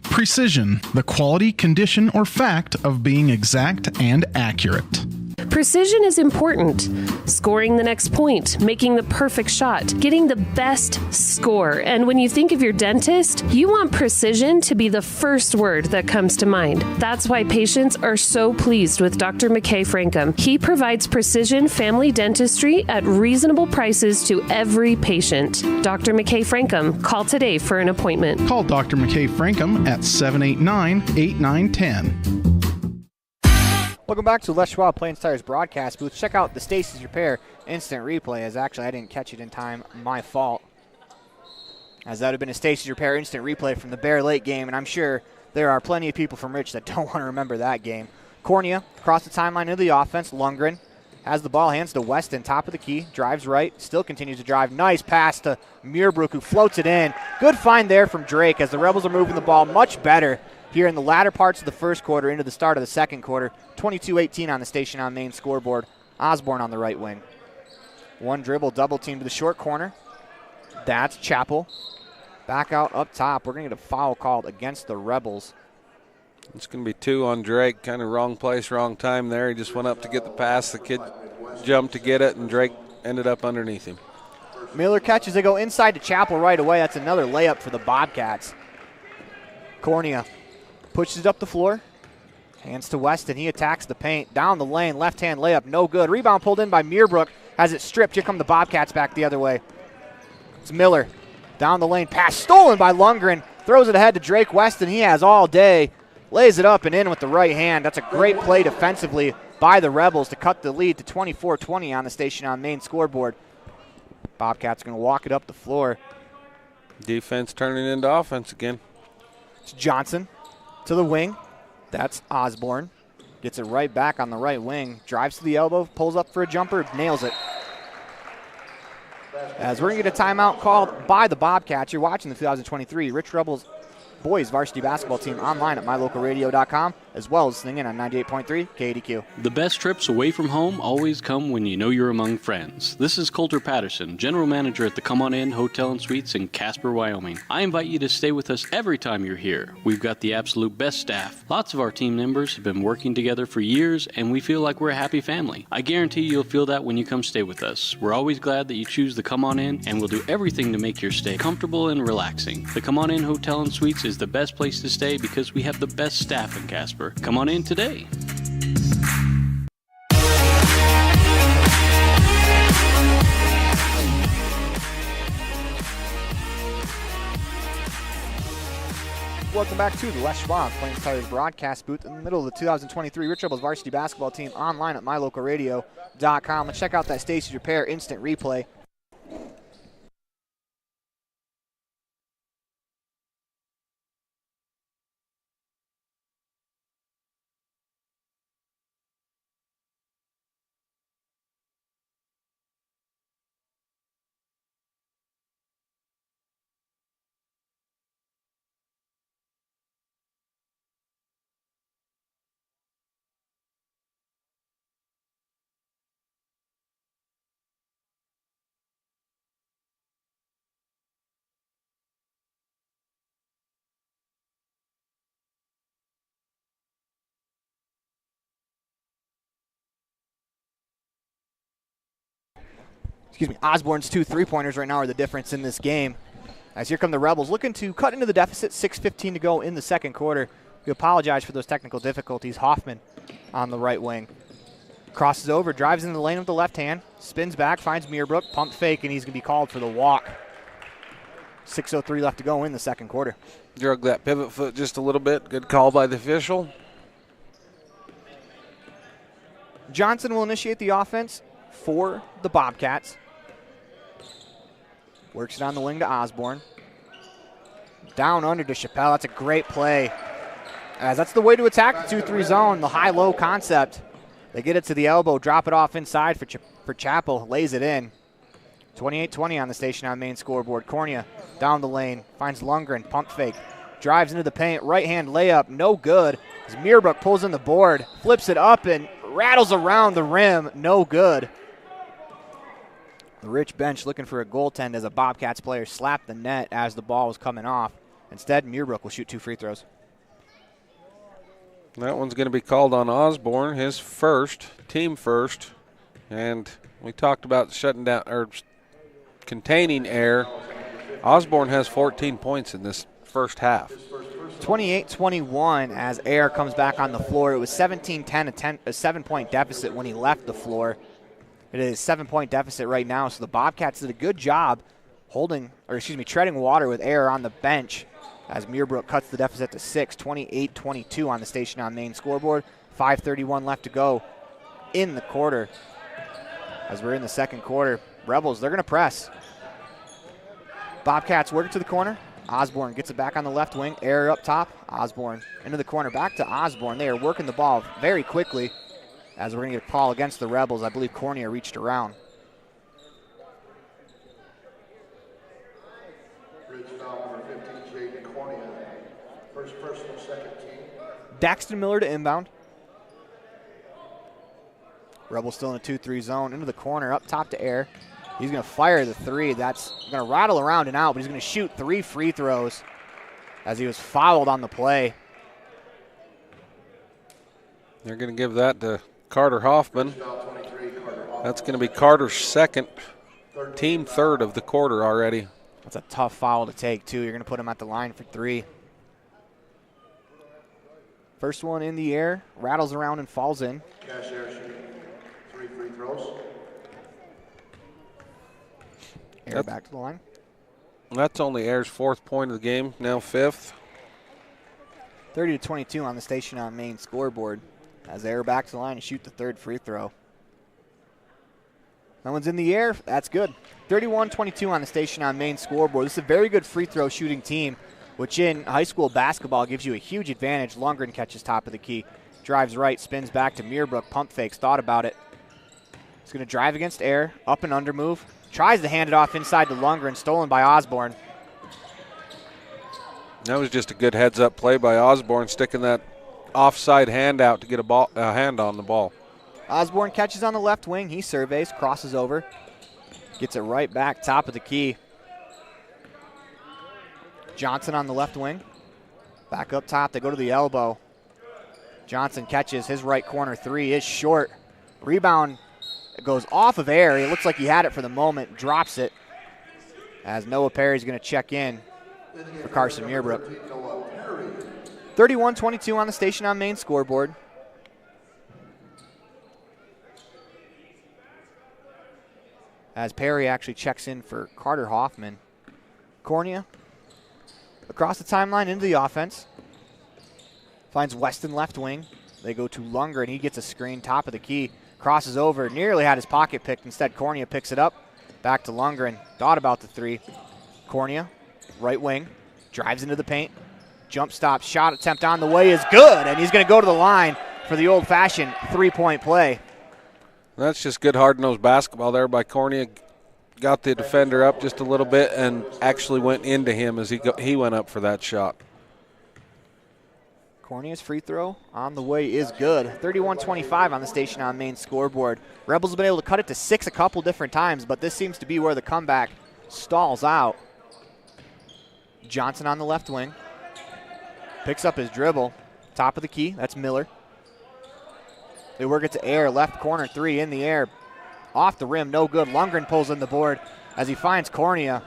Precision, the quality, condition, or fact of being exact and accurate. Precision is important. Scoring the next point, making the perfect shot, getting the best score. And when you think of your dentist, you want precision to be the first word that comes to mind. That's why patients are so pleased with Dr. McKay Frankum. He provides precision family dentistry at reasonable prices to every patient. Dr. McKay Frankum, call today for an appointment. Call Dr. McKay Frankum at 789-8910. Welcome back to Les Schwab Plains Tires broadcast booth. Check out the Stacy's Repair instant replay, as actually I didn't catch it in time. My fault. As that would have been a Stacy's Repair instant replay from the Bear Lake game, and I'm sure there are plenty of people from Rich that don't want to remember that game. Cornea across the timeline of the offense. Lundgren has the ball, hands to Weston, top of the key, drives right, still continues to drive. Nice pass to Muirbrook, who floats it in. Good find there from Drake as the Rebels are moving the ball much better here in the latter parts of the first quarter into the start of the second quarter. 22-18 on the Station on Main scoreboard. Osborne on the right wing. One dribble, double team to the short corner. That's Chappell. Back out up top. We're going to get a foul called against the Rebels. It's going to be 2 on Drake. Kind of wrong place, wrong time there. He just went up to get the pass. The kid jumped to get it, and Drake ended up underneath him. Miller catches. They go inside to Chappell right away. That's another layup for the Bobcats. Cornea pushes it up the floor. Hands to Weston. He attacks the paint. Down the lane. Left-hand layup. No good. Rebound pulled in by Muirbrook. Has it stripped. Here come the Bobcats back the other way. It's Miller. Down the lane. Pass stolen by Lundgren. Throws it ahead to Drake Weston. He has all day. Lays it up and in with the right hand. That's a great play defensively by the Rebels to cut the lead to 24-20 on the Station on Main scoreboard. Bobcats going to walk it up the floor. Defense turning into offense again. It's Johnson to the wing. That's Osborne. Gets it right back on the right wing. Drives to the elbow, pulls up for a jumper, nails it. As we're going to get a timeout called by the Bobcats. You're watching the 2023 Rich Rebels boys varsity basketball team online at mylocalradio.com, as well as listening in on 98.3 KADQ. The best trips away from home always come when you know you're among friends. This is Coulter Patterson, General Manager at the Come On In Hotel and Suites in Casper, Wyoming. I invite you to stay with us every time you're here. We've got the absolute best staff. Lots of our team members have been working together for years, and we feel like we're a happy family. I guarantee you'll feel that when you come stay with us. We're always glad that you choose the Come On In, and we'll do everything to make your stay comfortable and relaxing. The Come On In Hotel and Suites is the best place to stay because we have the best staff in Casper. Come on in today. Welcome back to the Les Schwab Plains Tires broadcast booth in the middle of the 2023 Rich Rebels varsity basketball team online at mylocalradio.com. Let's check out that Stacy's Repair instant replay. Osborne's 2 3-pointers right now are the difference in this game. As here come the Rebels looking to cut into the deficit, 6:15 to go in the second quarter. We apologize for those technical difficulties. Hoffman on the right wing. Crosses over, drives into the lane with the left hand, spins back, finds Meerbrook, pump fake, and he's going to be called for the walk. 6:03 left to go in the second quarter. Drug that pivot foot just a little bit. Good call by the official. Johnson will initiate the offense for the Bobcats. Works it on the wing to Osborne. Down under to Chappelle. That's a great play. As that's the way to attack the 2-3 zone, the high-low concept. They get it to the elbow, drop it off inside for Chappell, lays it in. 28-20 on the station on main scoreboard. Cornea down the lane, finds Lundgren, pump fake, drives into the paint, right-hand layup, no good. As Meerbrook pulls in the board, flips it up and rattles around the rim, no good. The Rich bench looking for a goaltend as a Bobcats player slapped the net as the ball was coming off. Instead, Meerbrook will shoot 2 free throws. That one's going to be called on Osborne, his first, team first. And we talked about shutting down or containing air. Osborne has 14 points in this first half. 28-21 as Air comes back on the floor. It was 17-10, a 7-point deficit when he left the floor. It is a 7-point deficit right now, so the Bobcats did a good job treading water with Air on the bench as Meerbrook cuts the deficit to 6, 28-22 on the station on main scoreboard. 5:31 left to go in the quarter. As we're in the second quarter, Rebels, they're going to press. Bobcats work it to the corner. Osborne gets it back on the left wing. Air up top. Osborne into the corner. Back to Osborne. They are working the ball very quickly as we're going to get a call against the Rebels. I believe Cornea reached around. First personal, second team. Daxton Miller to inbound. Rebels still in a 2-3 zone. Into the corner, up top to Air. He's going to fire the 3. That's going to rattle around and out, but he's going to shoot 3 free throws as he was fouled on the play. They're going to give that to Carter Hoffman. That's going to be Carter's second, team third of the quarter already. That's a tough foul to take, too. You're going to put him at the line for 3. First one in the air, rattles around and falls in. Cash Air shooting 3 free throws. Air back to the line. That's only Air's 4th point of the game, now 5th. 30-22 on the station on main scoreboard. As Air back to the line and shoot the 3rd free throw. That one's in the air. That's good. 31-22 on the station on main scoreboard. This is a very good free throw shooting team, which in high school basketball gives you a huge advantage. Lundgren catches top of the key. Drives right, spins back to Meerbrook. Pump fakes, thought about it. He's going to drive against Air, up and under move. Tries to hand it off inside to Lundgren, stolen by Osborne. That was just a good heads-up play by Osborne, sticking that offside hand out to get a hand on the ball. Osborne catches on the left wing. He surveys, crosses over. Gets it right back, top of the key. Johnson on the left wing. Back up top, they go to the elbow. Johnson catches his right corner 3 is short. Rebound goes off of Air. It looks like he had it for the moment, drops it. As Noah Perry's going to check in for Carson Meerbrook. 31-22 on the station on main scoreboard. As Perry actually checks in for Carter Hoffman. Cornea across the timeline into the offense. Finds Weston left wing. They go to Lunger, and he gets a screen, top of the key. Crosses over, nearly had his pocket picked. Instead, Cornea picks it up. Back to Lundgren. Thought about the 3. Cornea, right wing, drives into the paint. Jump stop, shot attempt on the way is good, and he's going to go to the line for the old-fashioned 3-point play. That's just good hard-nosed basketball there by Cornea. Got the defender up just a little bit and actually went into him as he went up for that shot. Cornea's free throw on the way is good. 31-25 on the station on main scoreboard. Rebels have been able to cut it to 6 a couple different times, but this seems to be where the comeback stalls out. Johnson on the left wing. Picks up his dribble. Top of the key, that's Miller. They work it to Air, left corner 3 in the air. Off the rim, no good. Lundgren pulls in the board as he finds Cornea.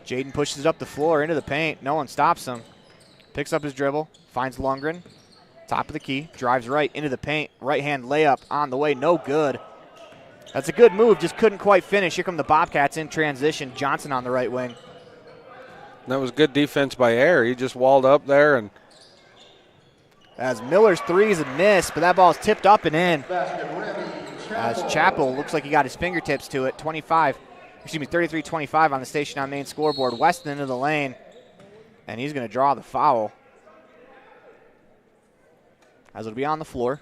Jaden pushes it up the floor into the paint. No one stops him. Picks up his dribble, finds Lundgren. Top of the key, drives right into the paint. Right-hand layup on the way, no good. That's a good move, just couldn't quite finish. Here come the Bobcats in transition. Johnson on the right wing. That was good defense by Air. He just walled up there. And as Miller's three is a miss, but that ball is tipped up and in. As Chappell looks like he got his fingertips to it. 33-25 on the Station on Main scoreboard. Weston into the lane, and he's going to draw the foul. As it'll be on the floor.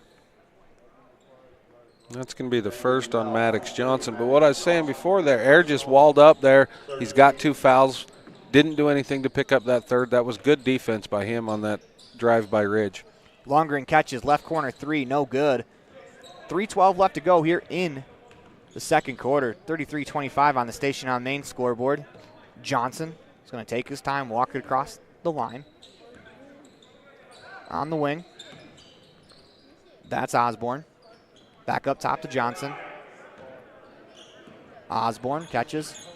That's going to be the first on Maddox Johnson. But what I was saying before there, Air just walled up there. He's got 2 fouls. Didn't do anything to pick up that third. That was good defense by him on that drive by Ridge. Lundgren catches left corner three, no good. 3:12 left to go here in the second quarter. 33-25 on the Station on Main scoreboard. Johnson is going to take his time, walk it across the line. On the wing. That's Osborne. Back up top to Johnson. Osborne catches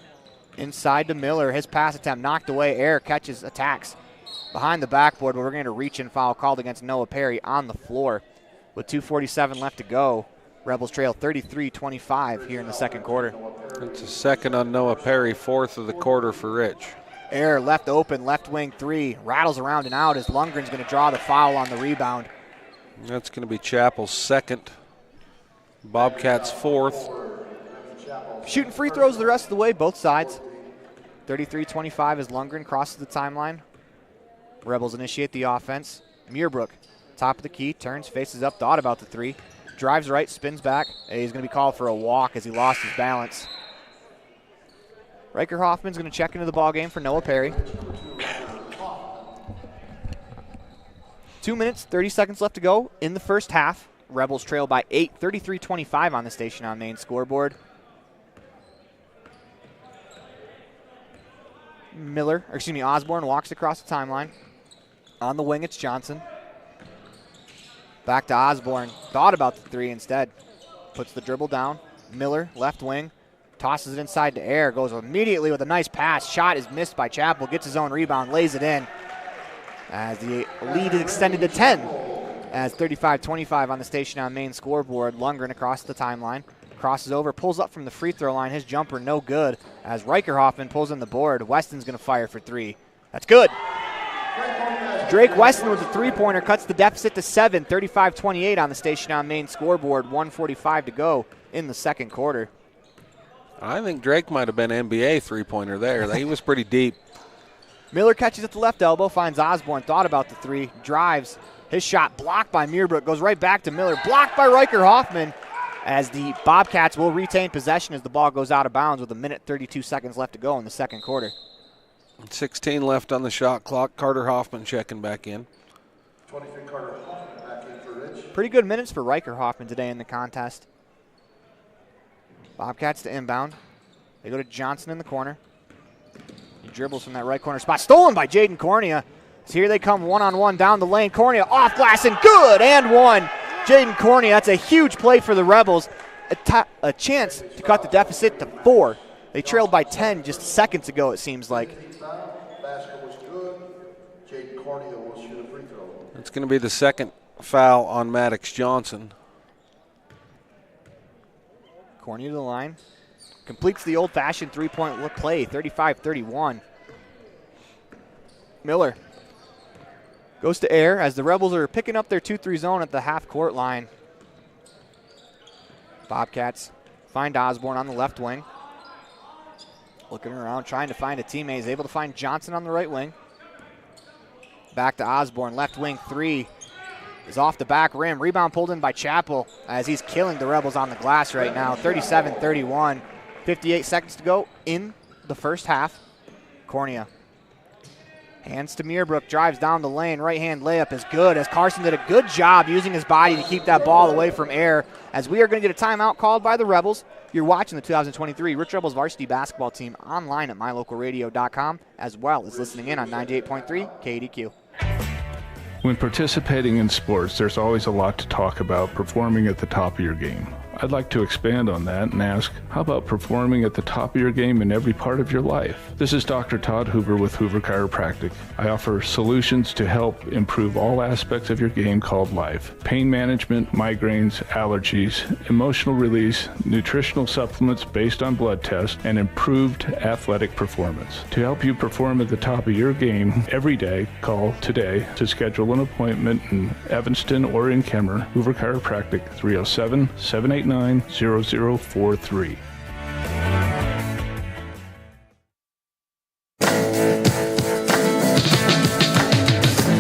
inside to Miller. His pass attempt knocked away. Air catches, attacks behind the backboard, but we're going to reach in foul called against Noah Perry on the floor. With 2:47 left to go, Rebels trail 33-25 here in the second quarter. It's a second on Noah Perry, 4th of the quarter for Rich. Air left open, left wing three, rattles around and out as Lundgren's going to draw the foul on the rebound. That's going to be Chappell's second. Bobcats 4th. Shooting free throws the rest of the way, both sides. 33-25 as Lundgren crosses the timeline. Rebels initiate the offense. Muirbrook, top of the key, turns, faces up, thought about the three. Drives right, spins back. He's going to be called for a walk as he lost his balance. Riker Hoffman's going to check into the ballgame for Noah Perry. 2 minutes, 30 seconds left to go in the first half. Rebels trail by 8, 33-25 on the Station on Main scoreboard. Osborne walks across the timeline. On the wing, it's Johnson. Back to Osborne. Thought about the three instead. Puts the dribble down. Miller, left wing. Tosses it inside to Air. Goes immediately with a nice pass. Shot is missed by Chappell. Gets his own rebound. Lays it in. As the lead is extended to 10. As 35-25 on the Station on Main scoreboard. Lundgren across the timeline. Crosses over. Pulls up from the free throw line. His jumper no good. As Riker Hoffman pulls in the board. Weston's going to fire for three. That's good. Drake Weston with the three-pointer cuts the deficit to 7, 35-28 on the Station on Main scoreboard, 1:45 to go in the second quarter. I think Drake might have been NBA three-pointer there. He was pretty deep. Miller catches at the left elbow, finds Osborne, thought about the three, drives. His shot blocked by Muirbrook, goes right back to Miller, blocked by Riker Hoffman, as the Bobcats will retain possession as the ball goes out of bounds with 1:32 seconds left to go in the second quarter. 16 left on the shot clock. Carter Hoffman checking back in. 23 Carter Hoffman back in for Rich. Pretty good minutes for Riker Hoffman today in the contest. Bobcats to inbound. They go to Johnson in the corner. He dribbles from that right corner spot. Stolen by Jaden Cornea. So here they come one-on-one down the lane. Cornea off glass and good, and one. Jaden Cornea, that's a huge play for the Rebels. A chance to cut the deficit to 4. They trailed by 10 just seconds ago, it seems like. Basket was good. Jaden Cornea will shoot a free throw. It's going to be the second foul on Maddox Johnson. Cornea to the line. Completes the old-fashioned three-point look play, 35-31. Miller goes to Air as the Rebels are picking up their 2-3 zone at the half-court line. Bobcats find Osborne on the left wing. Looking around, trying to find a teammate. He's able to find Johnson on the right wing. Back to Osborne, left wing three is off the back rim. Rebound pulled in by Chappell as he's killing the Rebels on the glass right now. 37-31, 58 seconds to go in the first half. Cornea hands to Muirbrook, drives down the lane. Right-hand layup is good as Carson did a good job using his body to keep that ball away from Air. As we are going to get a timeout called by the Rebels. You're watching the 2023 Rich Rebels varsity basketball team online at mylocalradio.com, as well as listening in on 98.3 KDQ. When participating in sports, there's always a lot to talk about performing at the top of your game. I'd like to expand on that and ask, how about performing at the top of your game in every part of your life? This is Dr. Todd Hoover with Hoover Chiropractic. I offer solutions to help improve all aspects of your game called life. Pain management, migraines, allergies, emotional release, nutritional supplements based on blood tests, and improved athletic performance. To help you perform at the top of your game every day, call today to schedule an appointment in Evanston or in Kemmer. Hoover Chiropractic, 307-789-0043.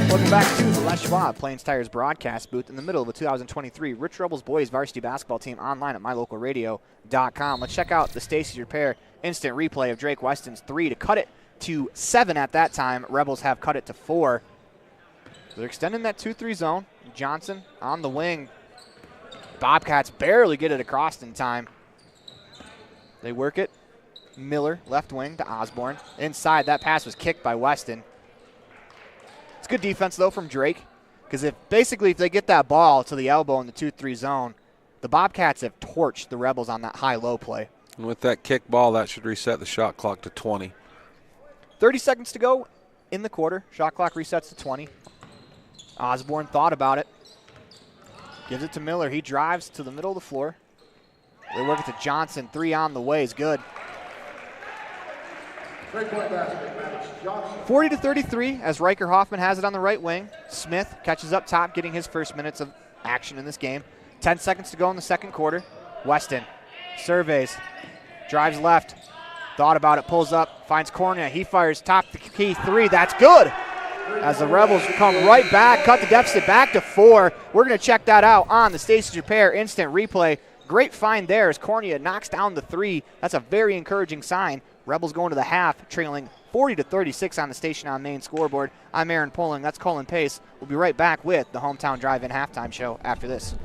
Welcome back to the Les Schwab Plains Tires broadcast booth in the middle of the 2023 Rich Rebels boys varsity basketball team online at mylocalradio.com. Let's check out the Stacy's Repair instant replay of Drake Weston's 3 to cut it to 7 at that time. Rebels have cut it to 4. They're extending that 2-3 zone. Johnson on the wing. Bobcats barely get it across in time. They work it. Miller, left wing to Osborne. Inside, that pass was kicked by Weston. It's good defense, though, from Drake, because if they get that ball to the elbow in the 2-3 zone, the Bobcats have torched the Rebels on that high-low play. And with that kick ball, that should reset the shot clock to 20. 30 seconds to go in the quarter. Shot clock resets to 20. Osborne thought about it. Gives it to Miller. He drives to the middle of the floor. They work it to Johnson. 3 on the way is good. 40-33 as Riker Hoffman has it on the right wing. Smith catches up top, getting his first minutes of action in this game. 10 seconds to go in the second quarter. Weston surveys, drives left, thought about it, pulls up, finds Cornea. He fires top the key 3. That's good. As the Rebels come right back, cut the deficit back to 4. We're going to check that out on the Stacy's Repair instant replay. Great find there as Cornea knocks down the 3. That's a very encouraging sign. Rebels going to the half, trailing 40-36 on the Station on Main scoreboard. I'm Aaron Poling. That's Colin Pace. We'll be right back with the Hometown Drive-In halftime show after this.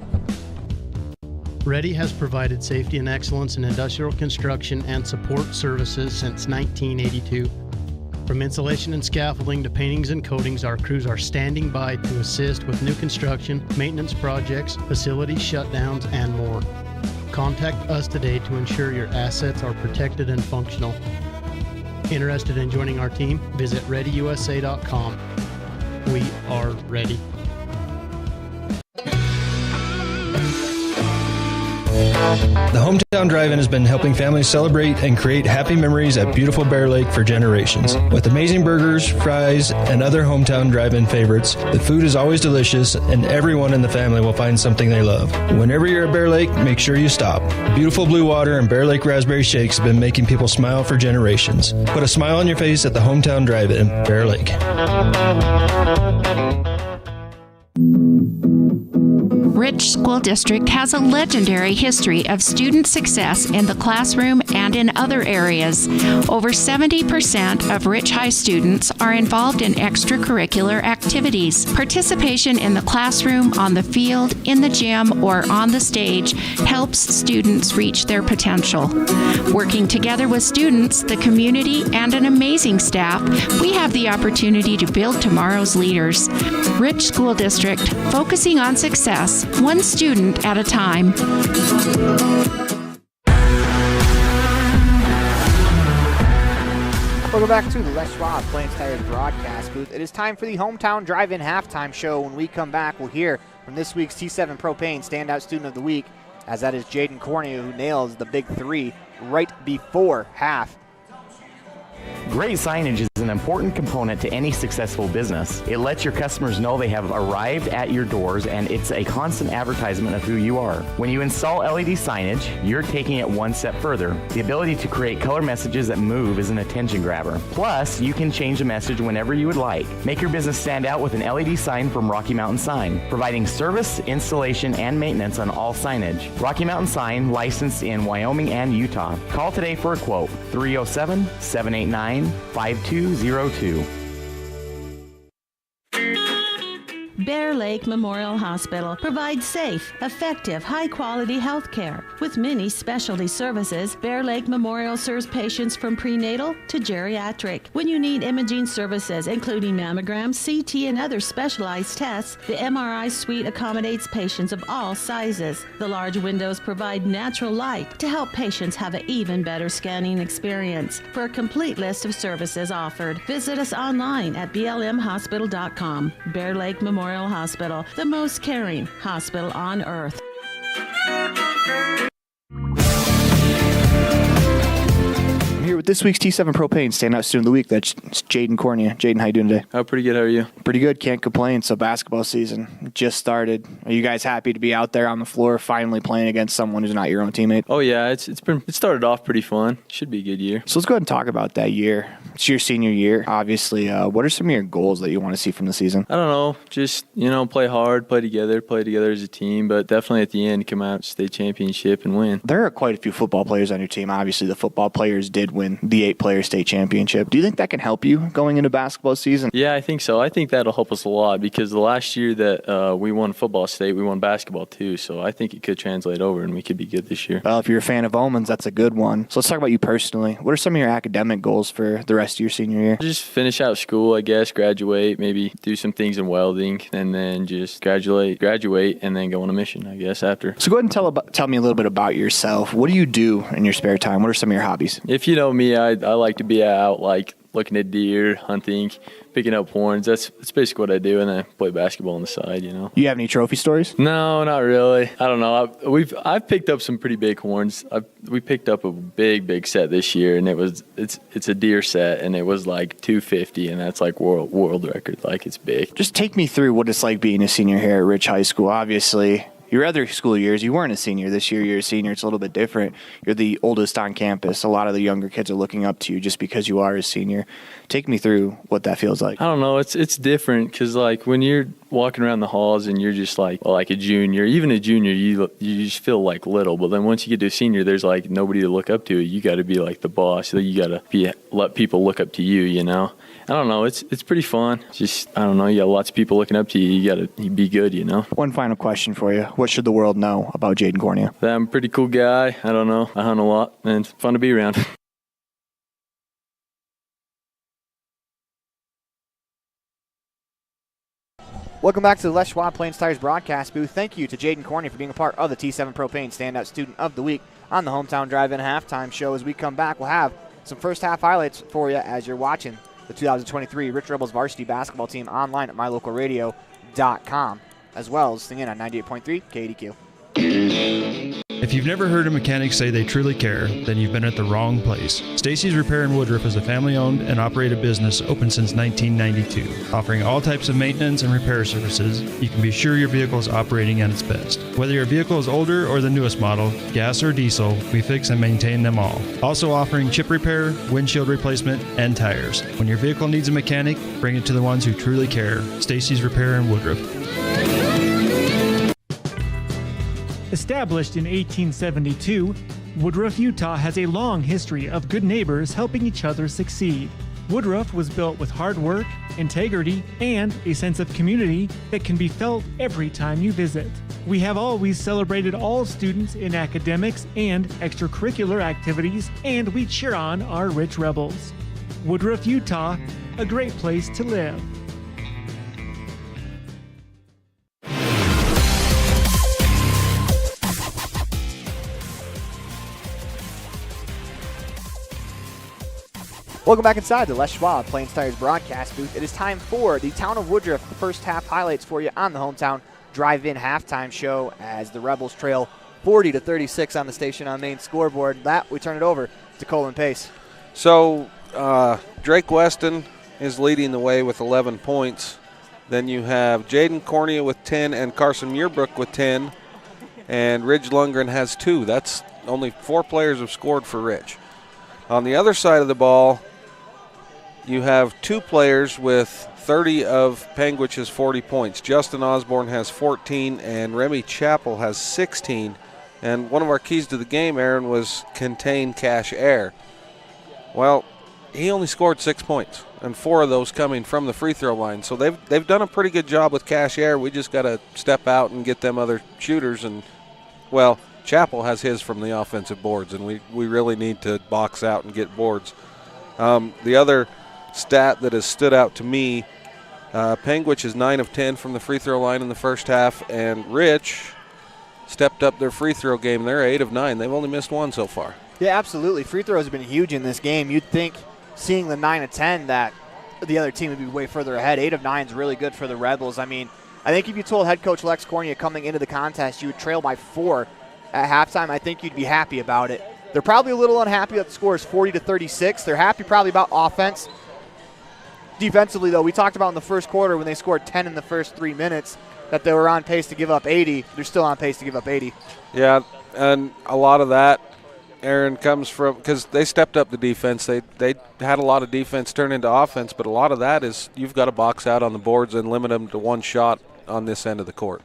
Ready has provided safety and excellence in industrial construction and support services since 1982. From insulation and scaffolding to paintings and coatings, our crews are standing by to assist with new construction, maintenance projects, facility shutdowns, and more. Contact us today to ensure your assets are protected and functional. Interested in joining our team? Visit ReadyUSA.com. We are ready. The Hometown Drive-In has been helping families celebrate and create happy memories at beautiful Bear Lake for generations. With amazing burgers, fries, and other Hometown Drive-In favorites, the food is always delicious and everyone in the family will find something they love. Whenever you're at Bear Lake, make sure you stop. Beautiful blue water and Bear Lake raspberry shakes have been making people smile for generations. Put a smile on your face at the Hometown Drive-In, Bear Lake. Rich School District has a legendary history of student success in the classroom and in other areas. Over 70% of Rich High students are involved in extracurricular activities. Participation in the classroom, on the field, in the gym, or on the stage helps students reach their potential. Working together with students, the community, and an amazing staff, we have the opportunity to build tomorrow's leaders. Rich School District, focusing on success, one student at a time. Welcome back to the Les Schwab Plains Tires broadcast booth. It is time for the Hometown Drive-In halftime show. When we come back, we'll hear from this week's T7 Propane Standout Student of the Week, as that is Jaden Cornea, who nails the big 3 right before half. Great signage is an important component to any successful business. It lets your customers know they have arrived at your doors, and it's a constant advertisement of who you are. When you install LED signage, you're taking it one step further. The ability to create color messages that move is an attention grabber. Plus, you can change the message whenever you would like. Make your business stand out with an LED sign from Rocky Mountain Sign, providing service, installation, and maintenance on all signage. Rocky Mountain Sign, licensed in Wyoming and Utah. Call today for a quote, 307-789-5202. Bear Lake Lake Memorial Hospital provides safe, effective, high-quality health care. With many specialty services, Bear Lake Memorial serves patients from prenatal to geriatric. When you need imaging services, including mammograms, CT, and other specialized tests, the MRI suite accommodates patients of all sizes. The large windows provide natural light to help patients have an even better scanning experience. For a complete list of services offered, visit us online at blmhospital.com. Bear Lake Memorial Hospital, the most caring hospital on earth. I'm here with this week's T7 Propane Standout Student of the Week. That's Jaden Cornea. Jaden, how you doing today? Oh, pretty good. How are you? Pretty good. Can't complain. So basketball season just started. Are you guys happy to be out there on the floor finally playing against someone who's not your own teammate? Oh yeah, it started off pretty fun. Should be a good year. So let's go ahead and talk about that year. It's your senior year, obviously. What are some of your goals that you want to see from the season? I don't know. Just, play hard, play together as a team, but definitely at the end come out, state championship, and win. There are quite a few football players on your team. Obviously, the football players did win the 8-player state championship. Do you think that can help you going into basketball season? Yeah, I think so. I think that'll help us a lot because the last year that we won football state, we won basketball too. So I think it could translate over and we could be good this year. Well, if you're a fan of Omens, that's a good one. So let's talk about you personally. What are some of your academic goals for the rest of your senior year? Just finish out school, I guess, graduate, maybe do some things in welding, and then just graduate, and then go on a mission, I guess, after. So go ahead and tell me a little bit about yourself. What do you do in your spare time? What are some of your hobbies? If you know me, I like to be out, like, looking at deer, hunting, picking up horns. That's basically what I do, and then I play basketball on the side, You have any trophy stories? No, not really. I don't know. I've picked up some pretty big horns. We picked up a big set this year, and it's a deer set, and it was like 250, and that's like world record. Like, it's big. Just take me through what it's like being a senior here at Rich High School. Obviously, your other school years, you weren't a senior. This year, you're a senior. It's a little bit different. You're the oldest on campus. A lot of the younger kids are looking up to you just because you are a senior. Take me through what that feels like. I don't know. It's different because, like, when you're walking around the halls and you're just like a junior, even a junior, you just feel like little. But then once you get to a senior, there's like nobody to look up to. You got to be like the boss. So you got to let people look up to you. I don't know. It's pretty fun. Just, I don't know. You got lots of people looking up to you. You got to be good. One final question for you. What should the world know about Jaden Cornea? That I'm a pretty cool guy. I don't know. I hunt a lot, and it's fun to be around. Welcome back to the Les Schwab Plains Tires broadcast booth. Thank you to Jaden Cornea for being a part of the T7 Propane Standout Student of the Week on the Hometown Drive-In Halftime Show. As we come back, we'll have some first half highlights for you as you're watching the 2023 Rich Rebels varsity basketball team online at mylocalradio.com, as well as listening in on 98.3 KDQ. If you've never heard a mechanic say they truly care, then you've been at the wrong place. Stacy's Repair in Woodruff is a family-owned and operated business open since 1992. Offering all types of maintenance and repair services, you can be sure your vehicle is operating at its best. Whether your vehicle is older or the newest model, gas or diesel, we fix and maintain them all. Also offering chip repair, windshield replacement, and tires. When your vehicle needs a mechanic, bring it to the ones who truly care. Stacy's Repair in Woodruff. Established in 1872, Woodruff, Utah has a long history of good neighbors helping each other succeed. Woodruff was built with hard work, integrity, and a sense of community that can be felt every time you visit. We have always celebrated all students in academics and extracurricular activities, and we cheer on our Rich Rebels. Woodruff, Utah, a great place to live. Welcome back inside the Les Schwab Plains Tires broadcast booth. It is time for the Town of Woodruff first half highlights for you on the Hometown Drive-In Halftime Show as the Rebels trail 40-36 on the station on main scoreboard. That, we turn it over to Colin Pace. So Drake Weston is leading the way with 11 points. Then you have Jaden Cornea with 10 and Carson Muirbrook with 10. And Ridge Lundgren has 2. That's only 4 players have scored for Ridge. On the other side of the ball, you have 2 players with 30 of Panguitch's 40 points. Justin Osborne has 14 and Remy Chappell has 16. And one of our keys to the game, Aaron, was contain cash air. Well, he only scored 6 points, and 4 of those coming from the free throw line. So they've done a pretty good job with Cashier. We just got to step out and get them other shooters. And, well, Chapel has his from the offensive boards, and we really need to box out and get boards. The other stat that has stood out to me, Penguich is 9 of 10 from the free throw line in the first half, and Rich stepped up their free throw game. They're 8 of 9. They've only missed 1 so far. Yeah, absolutely. Free throws have been huge in this game. You'd think, seeing the 9 of 10, that the other team would be way further ahead. 8 of 9 is really good for the Rebels. I mean, I think if you told head coach Lex Cornea coming into the contest you would trail by 4 at halftime, I think you'd be happy about it. They're probably a little unhappy that the score is 40-36. They're happy probably about offense. Defensively, though, we talked about in the first quarter when they scored 10 in the first 3 minutes that they were on pace to give up 80. They're still on pace to give up 80. Yeah, and a lot of that, Aaron, comes from because they stepped up the defense. They had a lot of defense turn into offense, but a lot of that is you've got to box out on the boards and limit them to 1 shot on this end of the court.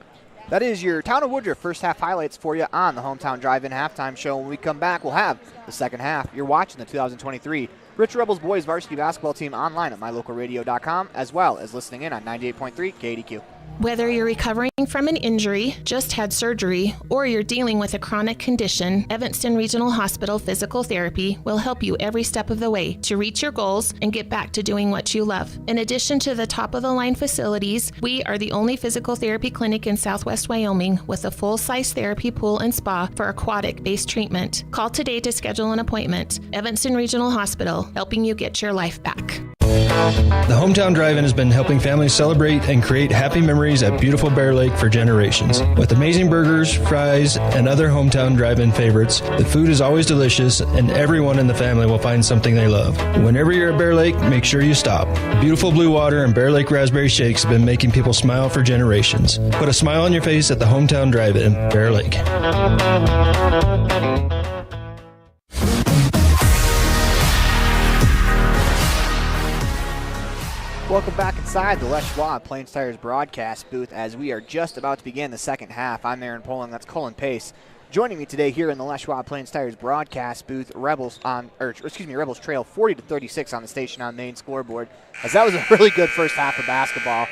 That is your Town of Woodruff first half highlights for you on the Hometown Drive-In halftime show. When we come back, we'll have the second half. You're watching the 2023 Rich Rebels boys varsity basketball team online at mylocalradio.com, as well as listening in on 98.3 KDQ. Whether you're recovering from an injury, just had surgery, or you're dealing with a chronic condition, Evanston Regional Hospital Physical Therapy will help you every step of the way to reach your goals and get back to doing what you love. In addition to the top-of-the-line facilities, we are the only physical therapy clinic in Southwest Wyoming with a full-size therapy pool and spa for aquatic-based treatment. Call today to schedule an appointment. Evanston Regional Hospital, helping you get your life back. The Hometown Drive-In has been helping families celebrate and create happy memories at beautiful Bear Lake for generations. With amazing burgers, fries, and other Hometown Drive-In favorites, the food is always delicious and everyone in the family will find something they love. Whenever you're at Bear Lake, make sure you stop. Beautiful blue water and Bear Lake raspberry shakes have been making people smile for generations. Put a smile on your face at the Hometown Drive-In, Bear Lake. Welcome back inside the Les Schwab Plains Tires broadcast booth as we are just about to begin the second half. I'm Aaron Poling, that's Colin Pace. Joining me today here in the Les Schwab Plains Tires broadcast booth, Rebels trail 40-36 on the station on main scoreboard, as that was a really good first half of basketball.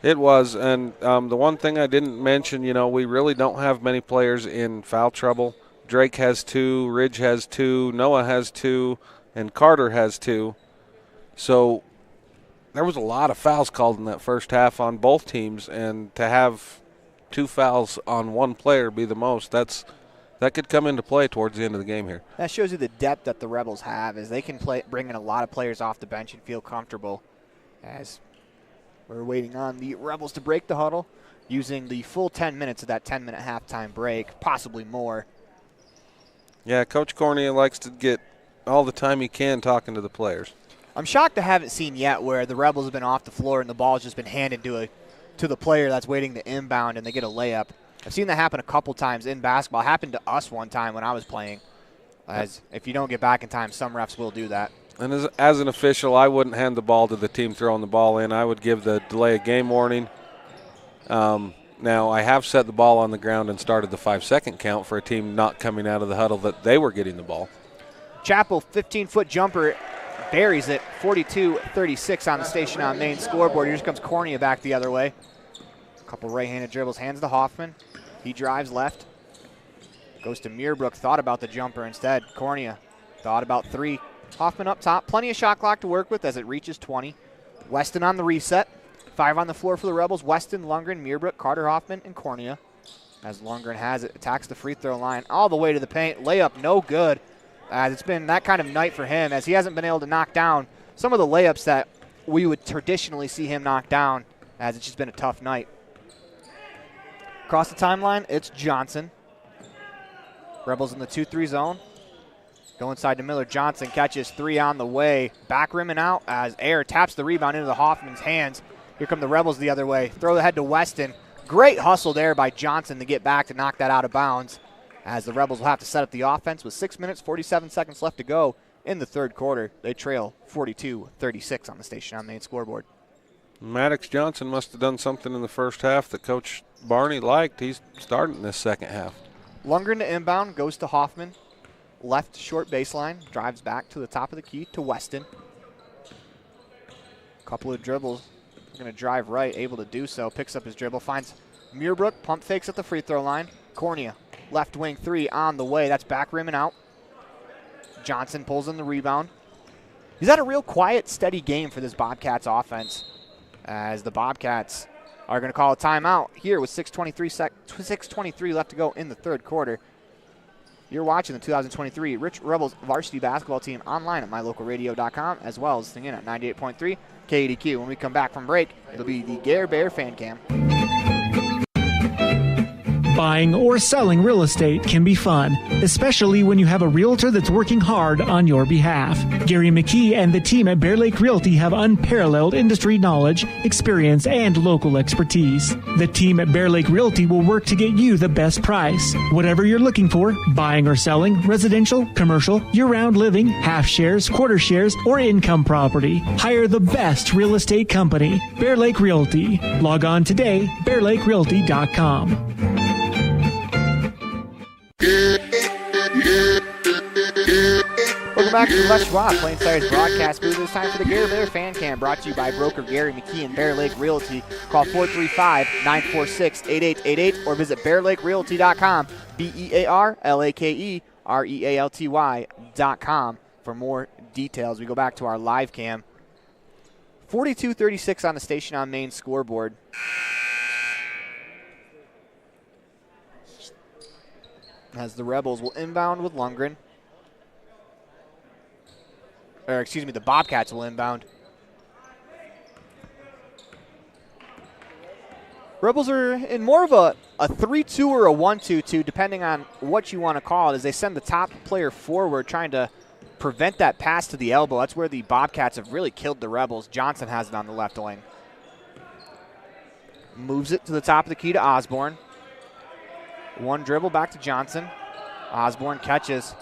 It was, and the one thing I didn't mention, we really don't have many players in foul trouble. Drake has 2, Ridge has 2, Noah has 2, and Carter has 2. So there was a lot of fouls called in that first half on both teams, and to have 2 fouls on 1 player be the most, that could come into play towards the end of the game here. That shows you the depth that the Rebels have, as they can bring in a lot of players off the bench and feel comfortable. As we're waiting on the Rebels to break the huddle, using the full 10 minutes of that 10-minute halftime break, possibly more. Yeah, Coach Cornea likes to get all the time he can talking to the players. I'm shocked I haven't seen yet where the Rebels have been off the floor and the ball's just been handed to the player that's waiting to inbound and they get a layup. I've seen that happen a couple times in basketball. It happened to us one time when I was playing. As if you don't get back in time, some refs will do that. And as an official, I wouldn't hand the ball to the team throwing the ball in. I would give the delay of game warning. Now, I have set the ball on the ground and started the 5-second count for a team not coming out of the huddle that they were getting the ball. Chapel, 15-foot jumper, buries it, 42-36 on the station on main scoreboard. Here comes Cornea back the other way. A couple right-handed dribbles, hands to Hoffman. He drives left. Goes to Muirbrook, thought about the jumper instead. Cornea thought about 3. Hoffman up top, plenty of shot clock to work with as it reaches 20. Weston on the reset. 5 on the floor for the Rebels. Weston, Lundgren, Muirbrook, Carter Hoffman, and Cornea. As Lundgren has it, attacks the free throw line all the way to the paint. Layup no good. As it's been that kind of night for him, as he hasn't been able to knock down some of the layups that we would traditionally see him knock down, as it's just been a tough night. Across the timeline, it's Johnson. Rebels in the 2-3 zone. Go inside to Miller. Johnson catches 3 on the way. Back rim and out as Air taps the rebound into the Hoffman's hands. Here come the Rebels the other way. Throw the head to Weston. Great hustle there by Johnson to get back to knock that out of bounds, as the Rebels will have to set up the offense with 6 minutes, 47 seconds left to go in the third quarter. They trail 42-36 on the station on main scoreboard. Maddox Johnson must have done something in the first half that Coach Barney liked. He's starting this second half. Lundgren to inbound, goes to Hoffman. left short baseline, drives back to the top of the key to Weston. Couple of dribbles, going to drive right, able to do so, picks up his dribble, finds Muirbrook, pump fakes at the free throw line. Cornea, left wing three on the way, that's back rim and out. Johnson pulls in the rebound. He's had a real quiet, steady game for this Bobcats offense, as the Bobcats are going to call a timeout here with 6:23 left to go in the third quarter. You're watching the 2023 Rich Rebels varsity basketball team online at mylocalradio.com, as well as listening in at 98.3 KADQ. When we come back from break, it'll be the Gare Bear Fan Cam. Buying or selling real estate can be fun, especially when you have a realtor that's working hard on your behalf. Gary McKee and the team at Bear Lake Realty have unparalleled industry knowledge, experience, and local expertise. The team at Bear Lake Realty will work to get you the best price. Whatever you're looking for, buying or selling, residential, commercial, year-round living, half shares, quarter shares, or income property, hire the best real estate company, Bear Lake Realty. Log on today, bearlakerealty.com. Welcome back to Les Schwab, Plain Sire's broadcast booth. It's time for the Gare Bear Fan Cam, brought to you by broker Gary McKee and Bear Lake Realty. Call 435-946-8888 or visit bearlakerealty.com, BEARLAKEREALTY.com for more details. We go back to our live cam. 42-36 on the Station on Main scoreboard. As the Rebels will inbound with Lundgren. Or, excuse me, the Bobcats will inbound. Rebels are in more of a 3-2 or a 1-2-2, depending on what you want to call it, as they send the top player forward, trying to prevent that pass to the elbow. That's where the Bobcats have really killed the Rebels. Johnson has it on the left wing. Moves it to the top of the key to Osborne. One dribble back to Johnson. Osborne catches,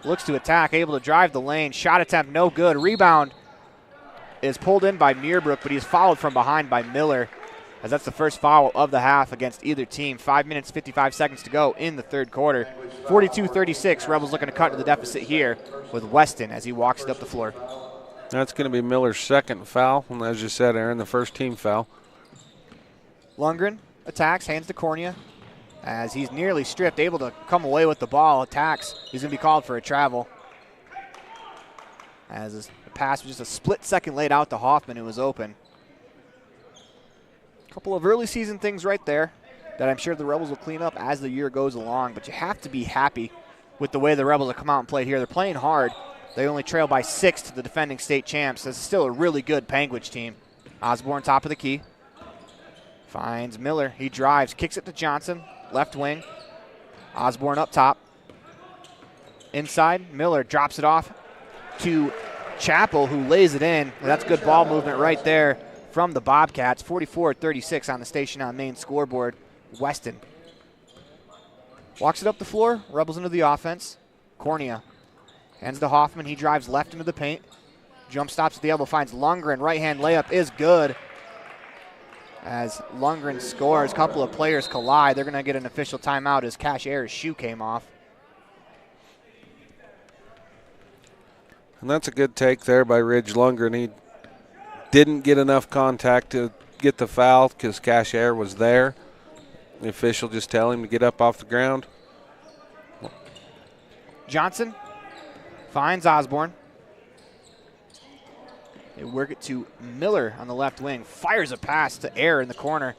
looks to attack, able to drive the lane. Shot attempt no good. Rebound is pulled in by Muirbrook, but he's fouled from behind by Miller, as that's the first foul of the half against either team. 5 minutes, 55 seconds to go in the third quarter. 42-36, Rebels looking to cut to the deficit here with Weston as he walks it up the floor. That's going to be Miller's second foul, and as you said, Aaron, the first team foul. Lundgren attacks, hands to Cornea, as he's nearly stripped, able to come away with the ball, attacks. He's going to be called for a travel. As his pass was just a split second laid out to Hoffman, who was open. A couple of early season things right there that I'm sure the Rebels will clean up as the year goes along, but you have to be happy with the way the Rebels have come out and played here. They're playing hard. They only trail by 6 to the defending state champs. This is still a really good Panguitch team. Osborne top of the key. Finds Miller. He drives, kicks it to Johnson. Left wing. Osborne up top. Inside, Miller drops it off to Chappell, who lays it in. That's good ball movement right there from the Bobcats. 44-36 on the Station on Main scoreboard. Weston walks it up the floor. Rebels into the offense. Cornea hands to Hoffman. He drives left into the paint. Jump stops at the elbow. Finds Lundgren. Right-hand layup is good. As Lundgren scores, a couple of players collide. They're going to get an official timeout as Cash Ayers' shoe came off. And that's a good take there by Ridge Lundgren. He didn't get enough contact to get the foul because Cash Ayer was there. The official just tell him to get up off the ground. Johnson finds Osborne. They work it to Miller on the left wing. Fires a pass to Ayer in the corner.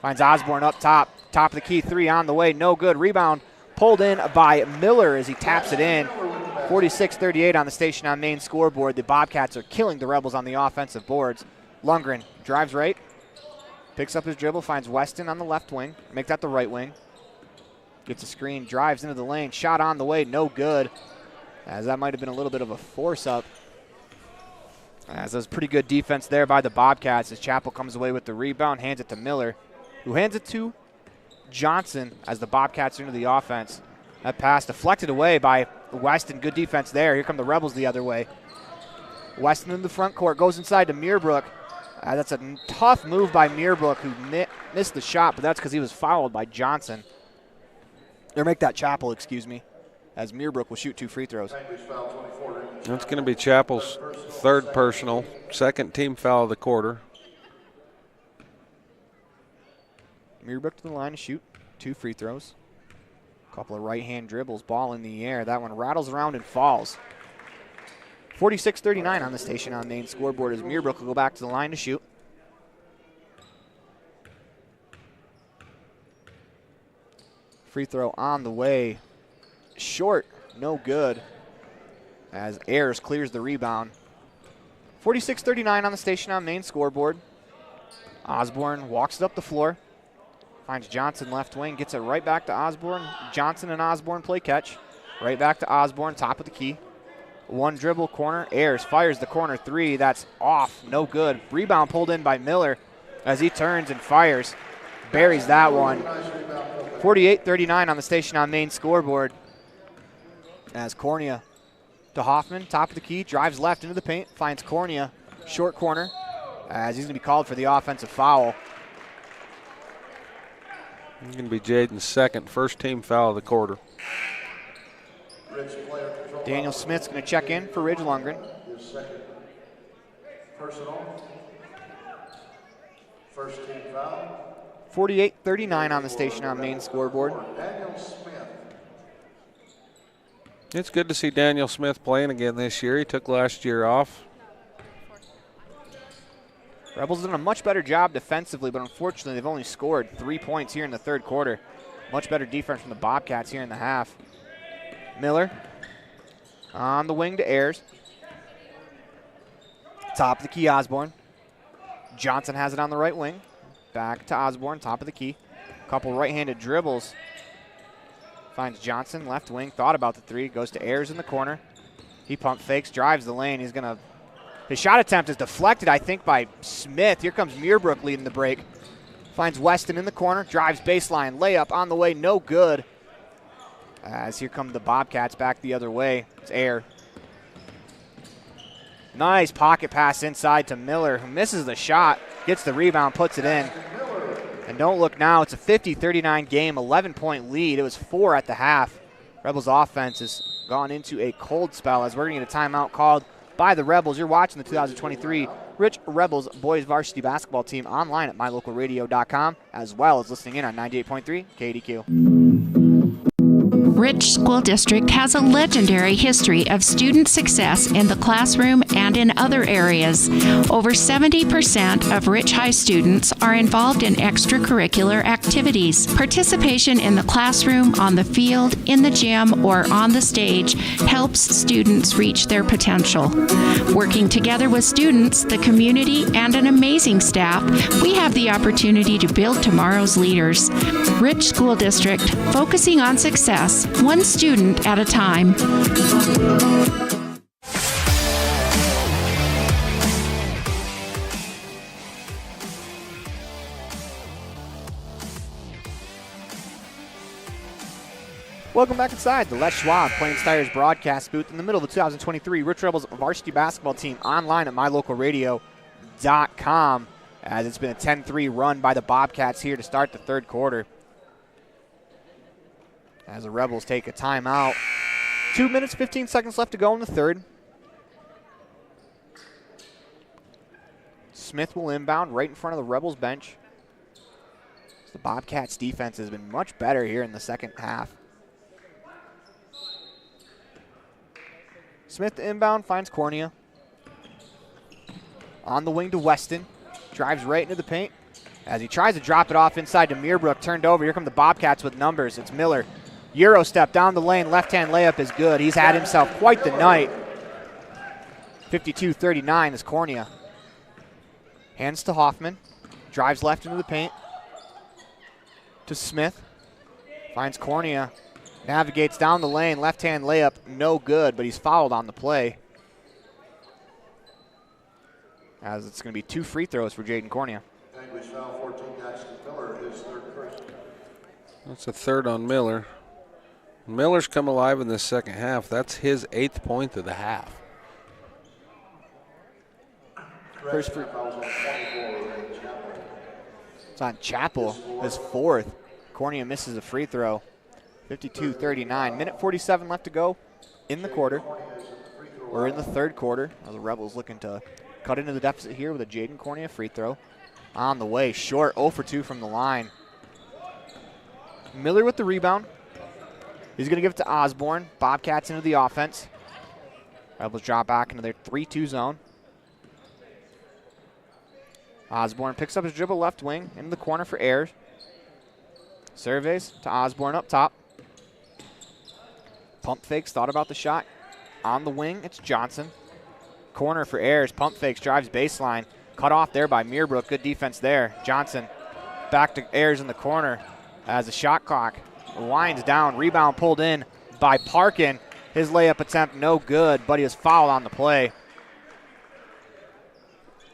Finds Osborne up top. Top of the key, three on the way. No good. Rebound pulled in by Miller as he taps it in. 46-38 on the Station on Main scoreboard. The Bobcats are killing the Rebels on the offensive boards. Lundgren drives right. Picks up his dribble. Finds Weston on the left wing. Make that the right wing. Gets a screen. Drives into the lane. Shot on the way. No good. As that might have been a little bit of a force-up. As there's pretty good defense there by the Bobcats as Chappell comes away with the rebound, hands it to Miller, who hands it to Johnson as the Bobcats are into the offense. That pass deflected away by Weston. Good defense there. Here come the Rebels the other way. Weston in the front court, goes inside to Muirbrook. That's a tough move by Muirbrook, who missed the shot, but that's because he was fouled by Johnson. Or make that Chappell, excuse me. as Muirbrook will shoot 2 free throws. That's going to be Chapel's third personal, second team foul of the quarter. Muirbrook to the line to shoot 2 free throws. Couple of right-hand dribbles, ball in the air. That one rattles around and falls. 46-39 on the station on main scoreboard as Muirbrook will go back to the line to shoot. Free throw on the way. Short, no good. As Ayers clears the rebound. 46-39 on the station on main scoreboard. Osborne walks it up the floor. Finds Johnson left wing, gets it right back to Osborne. Johnson and Osborne play catch. Right back to Osborne, top of the key. 1 dribble, corner. Ayers fires the corner 3. That's off, no good. Rebound pulled in by Miller as he turns and fires. Buries that one. 48-39 on the station on main scoreboard. As Cornea to Hoffman, top of the key, drives left into the paint, finds Cornea, short corner, as he's going to be called for the offensive foul. It's going to be Jaden's second, first team foul of the quarter. Daniel Smith's going to check in for Ridge Lundgren. His second personal. First team foul. 48-39 on the station on main scoreboard. Daniel Smith. It's good to see Daniel Smith playing again this year. He took last year off. Rebels done a much better job defensively, but unfortunately they've only scored 3 points here in the third quarter. Much better defense from the Bobcats here in the half. Miller on the wing to Ayers. Top of the key, Osborne. Johnson has it on the right wing. Back to Osborne, top of the key. Couple right-handed dribbles. Finds Johnson, left wing, thought about the 3, goes to Ayers in the corner. He pump fakes, drives the lane. He's gonna, his shot attempt is deflected, I think, by Smith. Here comes Muirbrook leading the break. Finds Weston in the corner, drives baseline, layup on the way, no good. As here come the Bobcats back the other way. It's Ayer. Nice pocket pass inside to Miller, who misses the shot, gets the rebound, puts it in. And don't look now, it's a 50-39 game, 11-point lead. It was 4 at the half. Rebels offense has gone into a cold spell as we're going to get a timeout called by the Rebels. You're watching the 2023 Rich Rebels boys varsity basketball team online at mylocalradio.com, as well as listening in on 98.3 KDQ. Rich School District has a legendary history of student success in the classroom and in other areas. Over 70% of Rich High students are involved in extracurricular activities. Participation in the classroom, on the field, in the gym, or on the stage helps students reach their potential. Working together with students, the community, and an amazing staff, we have the opportunity to build tomorrow's leaders. Rich School District, focusing on success, one student at a time. Welcome back inside the Les Schwab Plains Tires broadcast booth in the middle of the 2023 Rich Rebels varsity basketball team online at mylocalradio.com, as it's been a 10-3 run by the Bobcats here to start the third quarter. As the Rebels take a timeout. 2 minutes, 15 seconds left to go in the third. Smith will inbound right in front of the Rebels bench. The Bobcats defense has been much better here in the second half. Smith inbound, finds Cornea. On the wing to Weston. Drives right into the paint. As he tries to drop it off inside to Muirbrook, turned over. Here come the Bobcats with numbers. It's Miller. Euro step down the lane, left-hand layup is good. He's had himself quite the night. 52-39 is Cornea. Hands to Hoffman. Drives left into the paint. To Smith. Finds Cornea. Navigates down the lane, left-hand layup, no good, but he's fouled on the play. As it's going to be 2 free throws for Jaden Cornea. English foul 14, Jackson Miller, his third person. That's a third on Miller. Miller's come alive in the second half. That's his 8th point of the half. First free. It's on Chapel, his 4th. Cornea misses a free throw. 52-39. Minute 47 left to go in the quarter. We're in the third quarter. Now the Rebels looking to cut into the deficit here with a Jaden Cornea free throw. On the way, short, 0 for 2 from the line. Miller with the rebound. He's going to give it to Osborne. Bobcats into the offense. Rebels drop back into their 3-2 zone. Osborne picks up his dribble left wing into the corner for Ayers. Surveys to Osborne up top. Pump fakes, thought about the shot. On the wing, it's Johnson. Corner for Ayers, pump fakes, drives baseline. Cut off there by Meerbrook, good defense there. Johnson back to Ayers in the corner as the shot clock winds down. Rebound pulled in by Parkin. His layup attempt no good, but he was fouled on the play.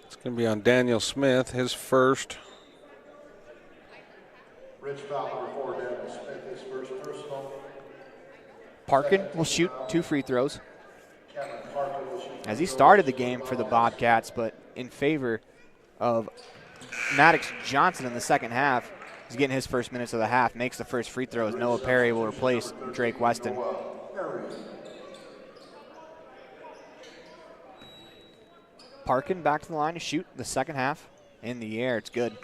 It's going to be on Daniel Smith, his first. Rich foul number 4, Daniel Smith, his first personal. Parkin will shoot 2 free throws. As he started the game for the Bobcats, but in favor of Maddox Johnson in the second half. He's getting his first minutes of the half, makes the first free throws. Noah Perry will replace Drake Weston. Parkin back to the line to shoot the second half. In the air, it's good.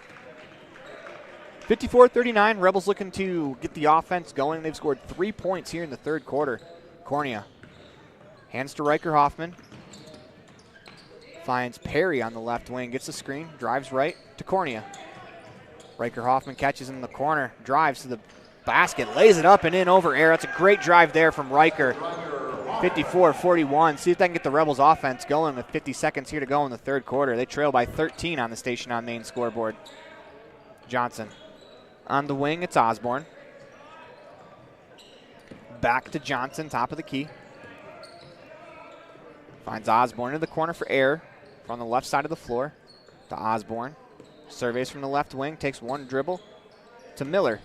54-39, Rebels looking to get the offense going. They've scored 3 points here in the third quarter. Cornea hands to Riker Hoffman. Finds Perry on the left wing, gets the screen, drives right to Cornea. Riker Hoffman catches in the corner, drives to the basket, lays it up and in over air. That's a great drive there from Riker. 54-41. See if they can get the Rebels offense going with 50 seconds here to go in the third quarter. They trail by 13 on the Station on Main scoreboard. Johnson on the wing, it's Osborne. Back to Johnson, top of the key. Finds Osborne in the corner for Air from the left side of the floor to Osborne. Surveys from the left wing, takes one dribble to Miller.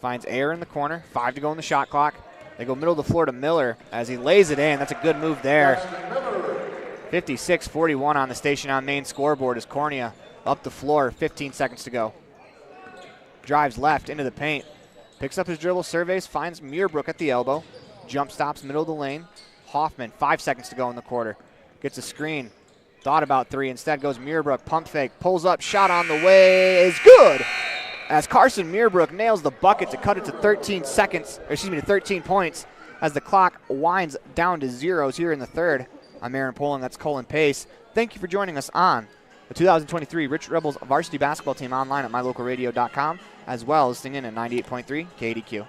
Finds Air in the corner, 5 to go in the shot clock. They go middle of the floor to Miller as he lays it in. That's a good move there. 56-41 on the Station on Main scoreboard as Cornea up the floor, 15 seconds to go. Drives left into the paint. Picks up his dribble, surveys, finds Meerbrook at the elbow. Jump stops middle of the lane. Hoffman, 5 seconds to go in the quarter. Gets a screen. Thought about 3. Instead goes Meerbrook. Pump fake. Pulls up. Shot on the way is good. As Carson Meerbrook nails the bucket to cut it to 13 points as the clock winds down to zeros here in the third. I'm Aaron Poling. That's Colin Pace. Thank you for joining us on the 2023 Rich Rebels varsity basketball team online at mylocalradio.com, as well as listening in at 98.3 KDQ.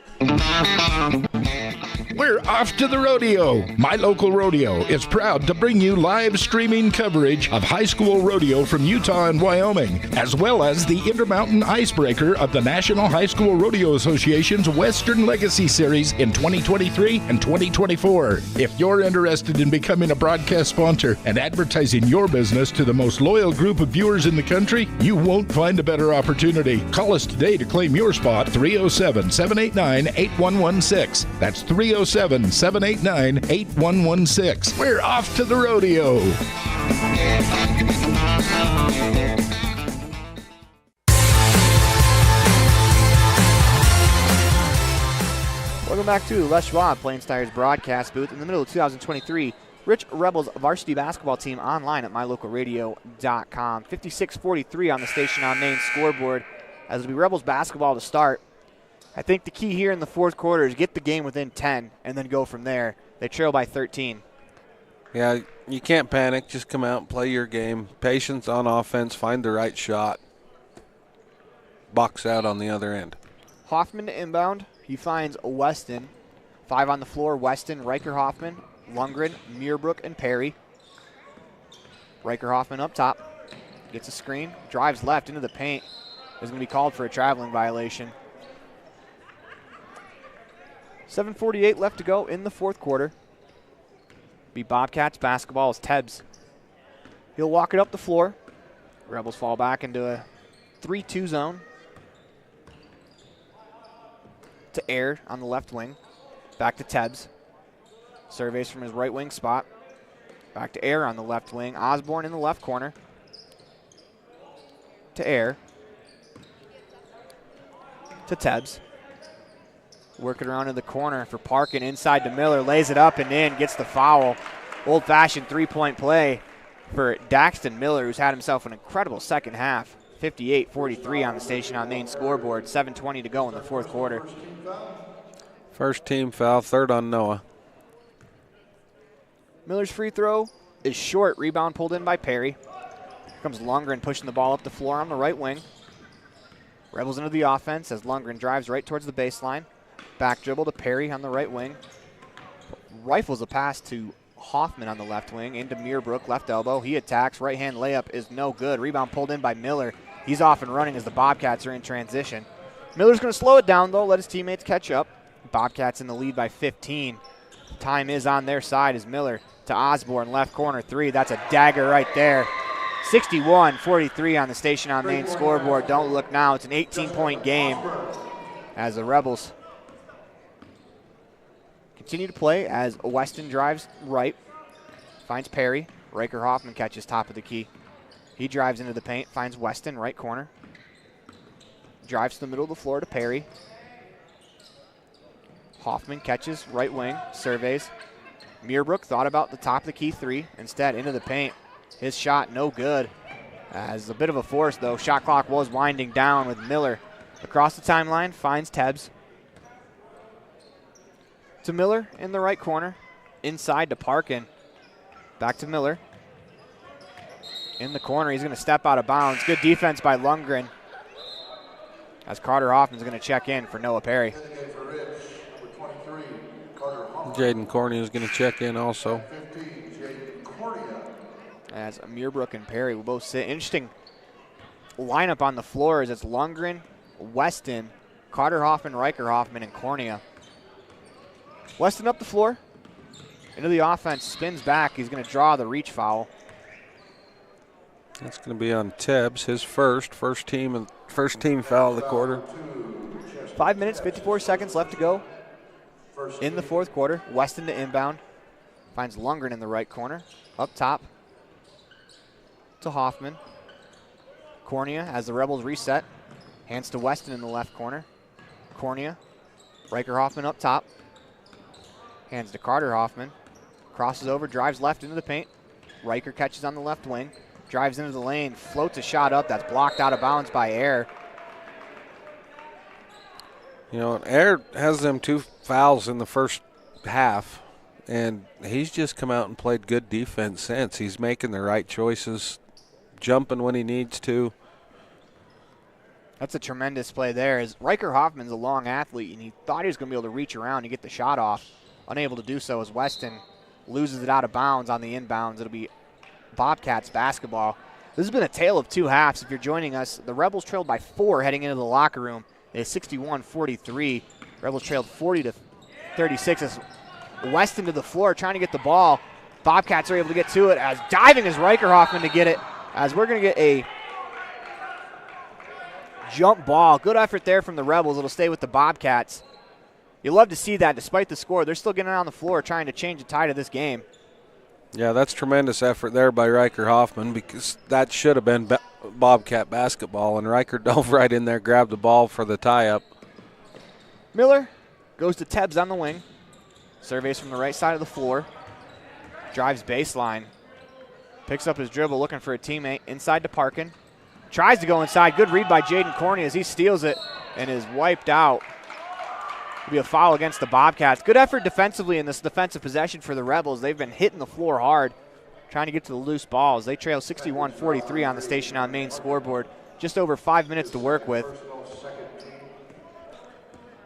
We're off to the rodeo. My Local Rodeo is proud to bring you live streaming coverage of high school rodeo from Utah and Wyoming, as well as the Intermountain Icebreaker of the National High School Rodeo Association's Western Legacy Series in 2023 and 2024. If you're interested in becoming a broadcast sponsor and advertising your business to the most loyal group of viewers in the country, you won't find a better opportunity. Call us today to claim your spot, 307-789-8116. That's 307-789-8116. We're off to the rodeo. Welcome back to Les Schwab Plains Tires broadcast booth in the middle of 2023 Rich Rebels varsity basketball team online at mylocalradio.com. 56-43 on the Station on Main scoreboard as it'll be Rebels basketball to start. I think the key here in the fourth quarter is get the game within 10 and then go from there. They trail by 13. Yeah, you can't panic. Just come out and play your game. Patience on offense. Find the right shot. Box out on the other end. Hoffman to inbound. He finds Weston. 5 on the floor. Weston, Riker Hoffman, Lundgren, Meerbrook, and Perry. Riker Hoffman up top. Gets a screen. Drives left into the paint. Is going to be called for a traveling violation. 7:48 left to go in the fourth quarter. Be Bobcats basketball as Tebbs. He'll walk it up the floor. Rebels fall back into a 3-2 zone. To Air on the left wing. Back to Tebbs. Surveys from his right wing spot. Back to Air on the left wing. Osborne in the left corner. To Air. To Tebbs. Working around in the corner for Parkin, inside to Miller, lays it up and in, gets the foul. Old-fashioned three-point play for Daxton Miller, who's had himself an incredible second half. 58-43 on the Station on Main scoreboard, 7:20 to go in the fourth quarter. First team foul, third on Noah. Miller's free throw is short. Rebound pulled in by Perry. Here comes Lundgren pushing the ball up the floor on the right wing. Rebels into the offense as Lundgren drives right towards the baseline. Back dribble to Perry on the right wing. Rifles a pass to Hoffman on the left wing. Into Muirbrook, left elbow. He attacks. Right-hand layup is no good. Rebound pulled in by Miller. He's off and running as the Bobcats are in transition. Miller's going to slow it down, though, let his teammates catch up. Bobcats in the lead by 15. Time is on their side as Miller to Osborne, left corner three. That's a dagger right there. 61-43 on the Station on Main scoreboard. Don't look now. It's an 18-point game as the Rebels continue to play as Weston drives right, finds Perry. Riker Hoffman catches top of the key. He drives into the paint, finds Weston, right corner. Drives to the middle of the floor to Perry. Hoffman catches, right wing, surveys. Muirbrook thought about the top of the key three. Instead, into the paint. His shot, no good. As a bit of a force, though. Shot clock was winding down with Miller. Across the timeline, finds Tebbs. To Miller in the right corner. Inside to Parkin. Back to Miller. In the corner, he's going to step out of bounds. Good defense by Lundgren. As Carter Hoffman's going to check in for Noah Perry. Jaden Corney is going to check in also. As Muirbrook and Perry will both sit. Interesting lineup on the floor as it's Lundgren, Weston, Carter Hoffman, Riker Hoffman, and Cornea. Weston up the floor. Into the offense, spins back. He's going to draw the reach foul. That's going to be on Tebbs, his first team foul of the quarter. 5 minutes, 54 seconds left to go in the fourth quarter. Weston to inbound. Finds Lundgren in the right corner. Up top to Hoffman. Cornea as the Rebels reset. Hands to Weston in the left corner. Cornea. Riker Hoffman up top. Hands to Carter Hoffman. Crosses over, drives left into the paint. Riker catches on the left wing. Drives into the lane, floats a shot up. That's blocked out of bounds by Air. You know, Air has them 2 fouls in the first half, and he's just come out and played good defense since. He's making the right choices, jumping when he needs to. That's a tremendous play there. As Riker Hoffman's a long athlete, and he thought he was going to be able to reach around and get the shot off. Unable to do so as Weston loses it out of bounds on the inbounds. It'll be Bobcats basketball. This has been a tale of two halves. If you're joining us, the Rebels trailed by 4 heading into the locker room. It's 61-43. Rebels trailed 40-36 as Weston to the floor trying to get the ball. Bobcats are able to get to it as diving is Riker Hoffman to get it. As we're going to get a jump ball. Good effort there from the Rebels. It'll stay with the Bobcats. You love to see that despite the score. They're still getting on the floor trying to change the tide of this game. Yeah, that's tremendous effort there by Riker Hoffman because that should have been Bobcat basketball, and Riker dove right in there, grabbed the ball for the tie-up. Miller goes to Tebbs on the wing. Surveys from the right side of the floor. Drives baseline. Picks up his dribble, looking for a teammate. Inside to Parkin. Tries to go inside. Good read by Jaden Corney as he steals it and is wiped out. It'll be a foul against the Bobcats. Good effort defensively in this defensive possession for the Rebels. They've been hitting the floor hard, trying to get to the loose balls. They trail 61-43 on the Station on Main scoreboard. Just over 5 minutes to work with.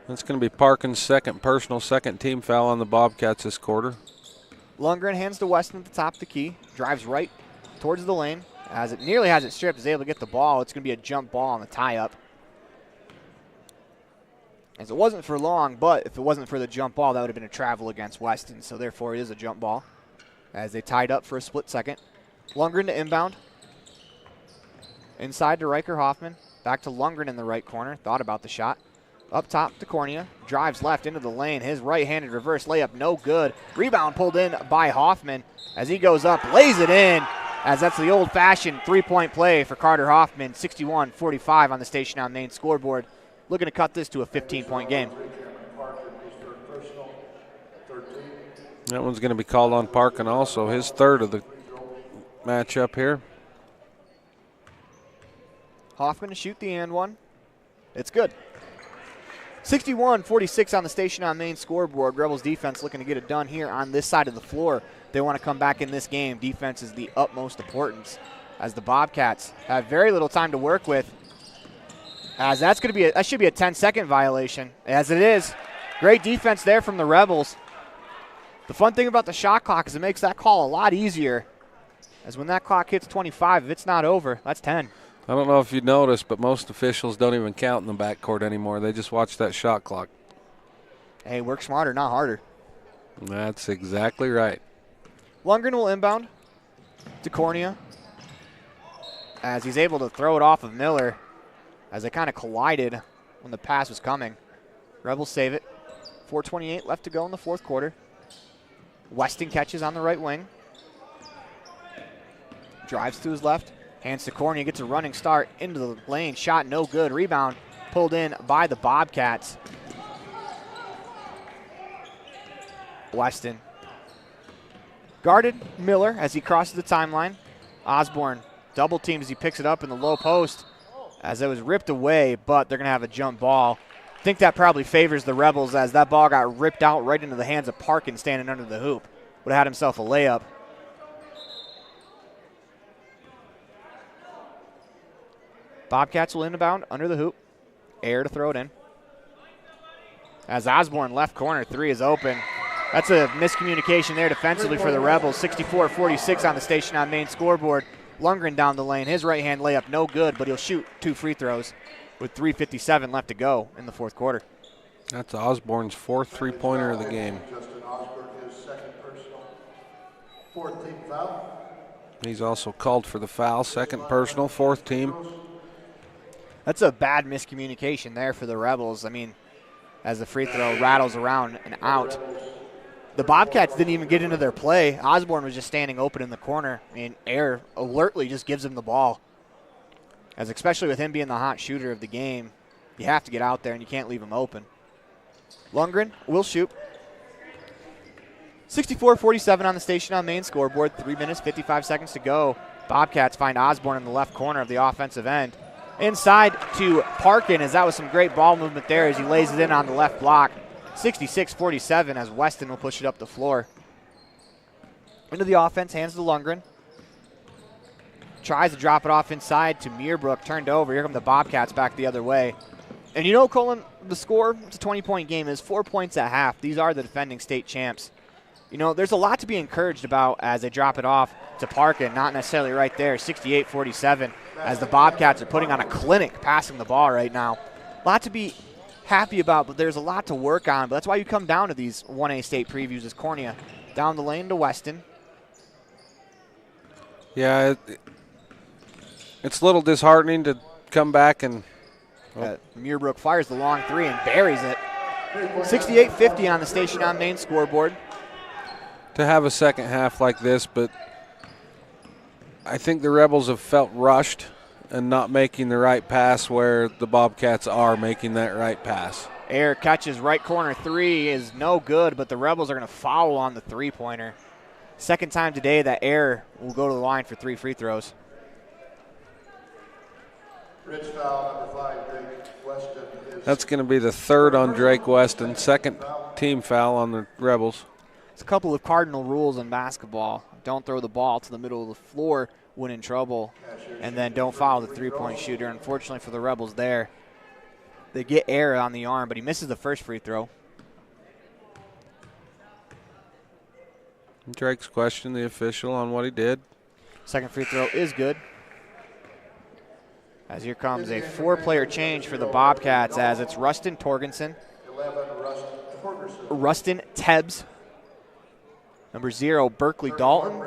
That's going to be Parkin's second team foul on the Bobcats this quarter. Lundgren hands to Weston at the top of the key. Drives right towards the lane. As it nearly has it stripped, is able to get the ball. It's going to be a jump ball on the tie-up. As it wasn't for long, but if it wasn't for the jump ball, that would have been a travel against Weston. So therefore, it is a jump ball. As they tied up for a split second. Lundgren to inbound. Inside to Riker Hoffman. Back to Lundgren in the right corner. Thought about the shot. Up top to Cornea. Drives left into the lane. His right-handed reverse layup, no good. Rebound pulled in by Hoffman. As he goes up, lays it in. As that's the old-fashioned three-point play for Carter Hoffman. 61-45 on the Station on Main scoreboard. Looking to cut this to a 15-point game. That one's going to be called on Parkin also, his third of the matchup here. Hoffman to shoot the and one. It's good. 61-46 on the Station on Main scoreboard. Rebels defense looking to get it done here on this side of the floor. They want to come back in this game. Defense is the utmost importance as the Bobcats have very little time to work with. As that should be a 10-second violation, as it is. Great defense there from the Rebels. The fun thing about the shot clock is it makes that call a lot easier. As when that clock hits 25, if it's not over, that's 10. I don't know if you noticed, but most officials don't even count in the backcourt anymore. They just watch that shot clock. Hey, work smarter, not harder. That's exactly right. Lundgren will inbound to Cornea as he's able to throw it off of Miller as they kind of collided when the pass was coming. Rebels save it. 4:28 left to go in the fourth quarter. Weston catches on the right wing. Drives to his left. Hands to Cornea, gets a running start into the lane. Shot no good. Rebound pulled in by the Bobcats. Weston guarded Miller as he crosses the timeline. Osborne double teamed as he picks it up in the low post as it was ripped away, but they're going to have a jump ball. I think that probably favors the Rebels as that ball got ripped out right into the hands of Parkin standing under the hoop. Would have had himself a layup. Bobcats will inbound under the hoop. Air to throw it in. As Osborne left corner, three is open. That's a miscommunication there defensively for the Rebels. 64-46 on the Station on Main scoreboard. Lundgren down the lane. His right-hand layup no good, but he'll shoot 2 free throws with 3:57 left to go in the fourth quarter. That's Osborne's fourth three-pointer of the game. Justin Osborne, his second personal. Fourth team foul. He's also called for the foul. Second personal, fourth team. That's a bad miscommunication there for the Rebels. I mean, as the free throw rattles around and out. The Bobcats didn't even get into their play. Osborne was just standing open in the corner. I mean, Air alertly just gives him the ball. As especially with him being the hot shooter of the game, you have to get out there and you can't leave him open. Lundgren will shoot. 64-47 on the Station on Main scoreboard. 3 minutes, 55 seconds to go. Bobcats find Osborne in the left corner of the offensive end. Inside to Parkin, as that was some great ball movement there as he lays it in on the left block. 66-47 as Weston will push it up the floor. Into the offense, hands to Lundgren. Tries to drop it off inside to Muirbrook, turned over. Here come the Bobcats back the other way. And you know, Colin, the score, it's a 20-point game, is 4 points at half. These are the defending state champs. You know, there's a lot to be encouraged about as they drop it off to Parkin, not necessarily right there, 68-47, as the Bobcats are putting on a clinic passing the ball right now. A lot to be happy about, but there's a lot to work on. But that's why you come down to these 1A state previews as Cornea down the lane to Weston. Yeah, it's a little disheartening to come back and Muirbrook fires the long three and buries it. 68-50 on the Station on Main scoreboard. to have a second half like this, but I think the Rebels have felt rushed and not making the right pass where the Bobcats are making that right pass. Air catches right corner three is no good, but the Rebels are going to foul on the three-pointer. Second time today that Air will go to the line for 3 free throws. Rich foul, number 5, Drake Weston. That's going to be the third on Drake Weston, second team foul on the Rebels. It's a couple of cardinal rules in basketball. Don't throw the ball to the middle of the floor when in trouble, and then don't foul the three-point shooter. Unfortunately for the Rebels there, they get Air on the arm, but he misses the first free throw. Drake's questioned the official on what he did. Second free throw is good. As here comes a 4-player change for the Bobcats, as it's Rustin Torgensen, 11, Rustin Tebbs, number 0, Berkeley Dalton,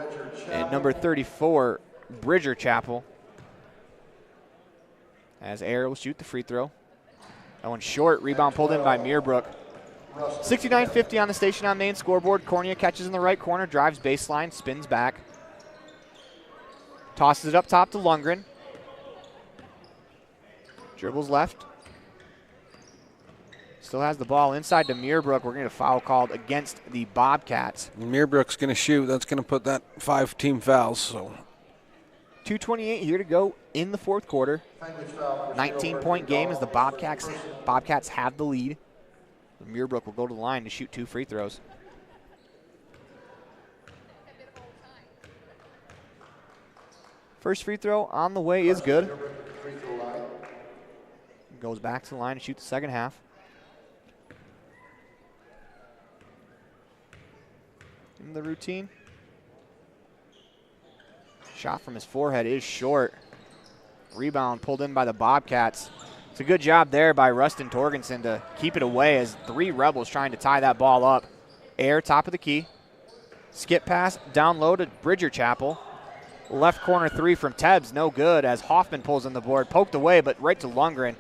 and number 34, Bridger Chapel. As Air will shoot the free throw. That one's short. Rebound pulled in by Muirbrook. 69-50 on the Station on Main scoreboard. Cornea catches in the right corner, drives baseline, spins back. Tosses it up top to Lundgren. Dribbles left. Still has the ball inside to Muirbrook. We're going to get a foul called against the Bobcats. Muirbrook's going to shoot. That's going to put that 5 team fouls. So 2:28 here to go in the fourth quarter. 19-point game as the Bobcats have the lead. Muirbrook will go to the line to shoot 2 free throws. First free throw on the way is good. Goes back to the line to shoot the second half. In the routine. Shot from his forehead is short. Rebound pulled in by the Bobcats. It's a good job there by Rustin Torgensen to keep it away as 3 Rebels trying to tie that ball up. Air, top of the key. Skip pass, down low to Bridger Chapel. Left corner 3 from Tebbs, no good as Hoffman pulls in the board. Poked away, but right to Lundgren.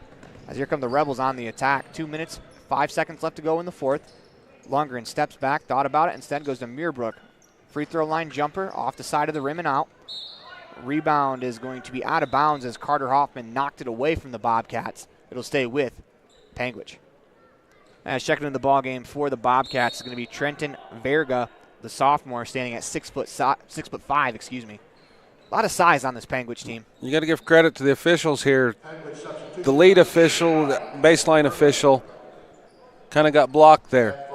As here come the Rebels on the attack. 2 minutes, 5 seconds left to go in the fourth. Lundgren steps back, thought about it, instead goes to Muirbrook. Free throw line jumper off the side of the rim and out. Rebound is going to be out of bounds as Carter Hoffman knocked it away from the Bobcats. It'll stay with Panguitch. As checking in the ball game for the Bobcats is going to be Trenton Verga, the sophomore, standing at 6'5", excuse me. A lot of size on this Panguitch team. you got to give credit to the officials here. The lead official, the baseline official, kind of got blocked there.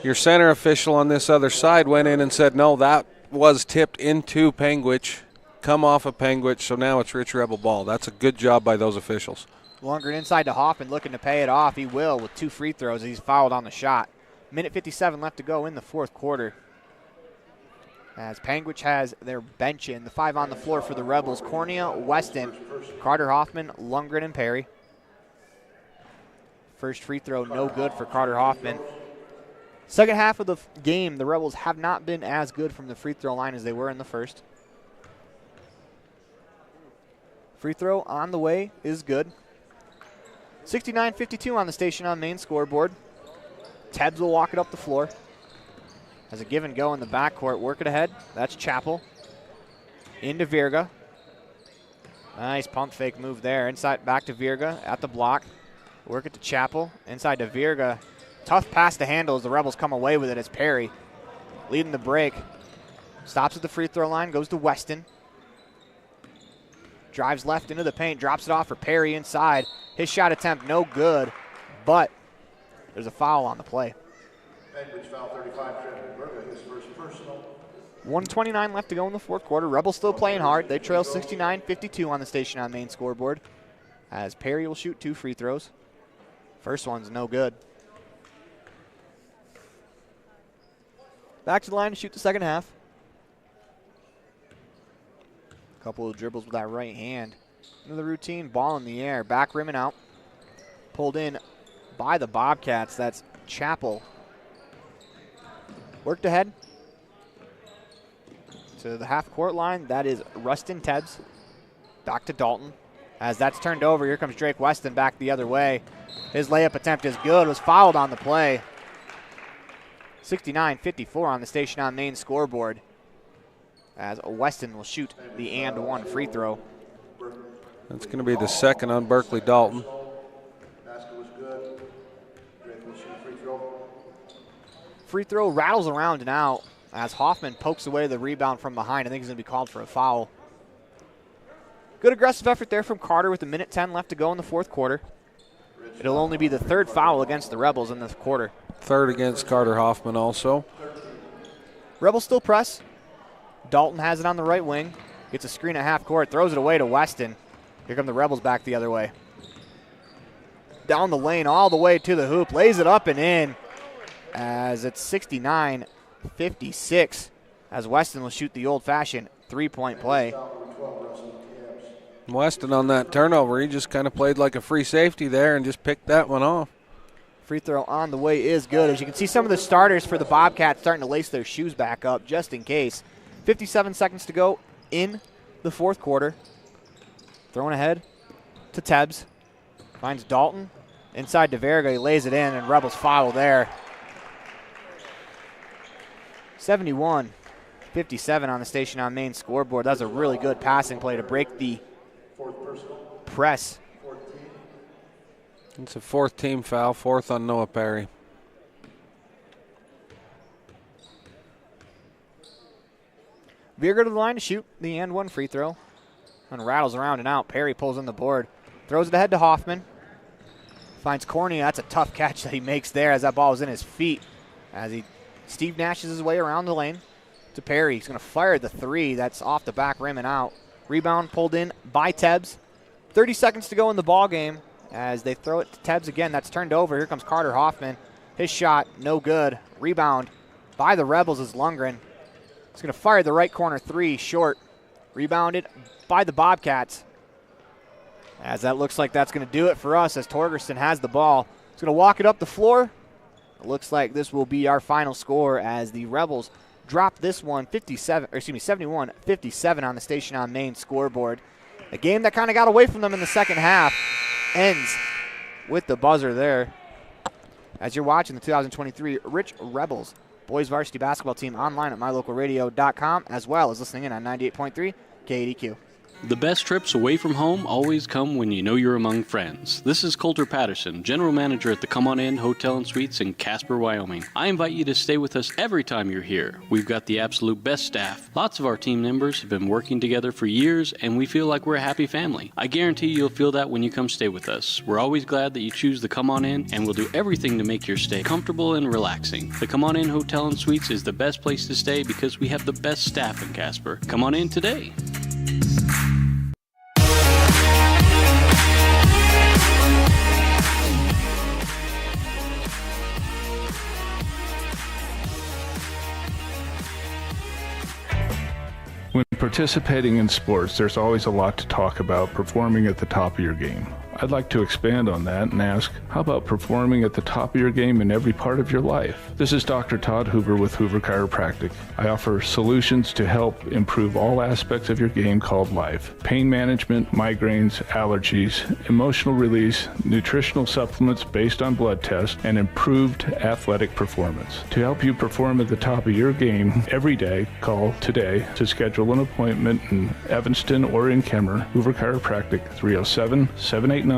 Your center official on this other side went in and said, no, that was tipped into Panguitch, come off of Panguitch, so now it's Rich Rebel ball. That's a good job by those officials. Lundgren inside to Hoffman looking to pay it off. He will with 2 free throws. He's fouled on the shot. Minute 57 left to go in the fourth quarter. As Panguitch has their bench in. The 5 on the floor for the Rebels. Cornea, Weston, Carter Hoffman, Lundgren, and Perry. First free throw no good for Carter Hoffman. Second half of the game, the Rebels have not been as good from the free throw line as they were in the first. Free throw on the way is good. 69-52 on the station on main scoreboard. Tebbs will walk it up the floor. Has a give and go in the backcourt. Work it ahead. That's Chapel. Into Virga. Nice pump fake move there. Inside back to Virga at the block. Work it to Chapel. Inside to Virga. Tough pass to handle as the Rebels come away with it as Perry leading the break. Stops at the free throw line. Goes to Weston. Drives left into the paint. Drops it off for Perry inside. His shot attempt no good, but there's a foul on the play. Panguitch foul 35, Trenton Verga, his first personal. 1:29 left to go in the fourth quarter. Rebels still playing hard. They trail 69-52 on the station on main scoreboard as Perry will shoot 2 free throws. First one's no good. Back to the line to shoot the second half. Couple of dribbles with that right hand. Into the routine, ball in the air, back rim and out. Pulled in by the Bobcats. That's Chapel. Worked ahead to the half-court line. That is Rustin Tebbs. Back to Dalton. As that's turned over, here comes Drake Weston back the other way. His layup attempt is good. Was fouled on the play. 69-54 on the station on main scoreboard. As Weston will shoot the and 1 free throw. That's going to be the second on Berkeley Dalton. Basket was good. Drake will shoot free throw. Free throw rattles around and out as Hoffman pokes away the rebound from behind. I think he's going to be called for a foul. Good aggressive effort there from Carter with 1:10 left to go in the fourth quarter. It'll only be the 3rd foul against the Rebels in this quarter. 3rd against Carter Hoffman also. Rebels still press. Dalton has it on the right wing. Gets a screen at half court, throws it away to Weston. Here come the Rebels back the other way. Down the lane all the way to the hoop. Lays it up and in as it's 69-56 as Weston will shoot the old-fashioned 3-point play. Weston on that turnover, he just kind of played like a free safety there and just picked that one off. Free throw on the way is good. As you can see, some of the starters for the Bobcats starting to lace their shoes back up just in case. 57 seconds to go in the fourth quarter. Throwing ahead to Tebbs. Finds Dalton. Inside to Verga. He lays it in, and Rebels foul there. 71-57 on the station on main scoreboard. That's a really good passing play to break the press. It's a 4th team foul, 4th on Noah Perry. Sevier go to the line to shoot the and one free throw. And rattles around and out. Perry pulls on the board. Throws it ahead to Hoffman. Finds Cornea. That's a tough catch that he makes there as that ball was in his feet. As Steve Nashes his way around the lane to Perry. He's going to fire the three. That's off the back rim and out. Rebound pulled in by Tebbs. 30 seconds to go in the ball game as they throw it to Tebbs again. That's turned over. Here comes Carter Hoffman. His shot, no good. Rebound by the Rebels is Lundgren. He's going to fire the right corner three, short. Rebounded by the Bobcats. As that looks like that's going to do it for us as Torgerson has the ball. He's going to walk it up the floor. It looks like this will be our final score as the Rebels drop this one 71-57 on the Station on Main scoreboard. A game that kind of got away from them in the second half ends with the buzzer there. As you're watching the 2023 Rich Rebels boys varsity basketball team online at mylocalradio.com, as well as listening in on 98.3 KADQ. The best trips away from home always come when you know you're among friends. This is Coulter Patterson, General Manager at the Come On In Hotel and Suites in Casper, Wyoming. I invite you to stay with us every time you're here. We've got the absolute best staff. Lots of our team members have been working together for years, and we feel like we're a happy family. I guarantee you'll feel that when you come stay with us. We're always glad that you choose the Come On In, and we'll do everything to make your stay comfortable and relaxing. The Come On In Hotel and Suites is the best place to stay because we have the best staff in Casper. Come on in today. When participating in sports, there's always a lot to talk about performing at the top of your game. I'd like to expand on that and ask, how about performing at the top of your game in every part of your life? This is Dr. Todd Hoover with Hoover Chiropractic. I offer solutions to help improve all aspects of your game called life. Pain management, migraines, allergies, emotional release, nutritional supplements based on blood tests, and improved athletic performance. To help you perform at the top of your game every day, call today to schedule an appointment in Evanston or in Kemmer. Hoover Chiropractic, 307-789-0043.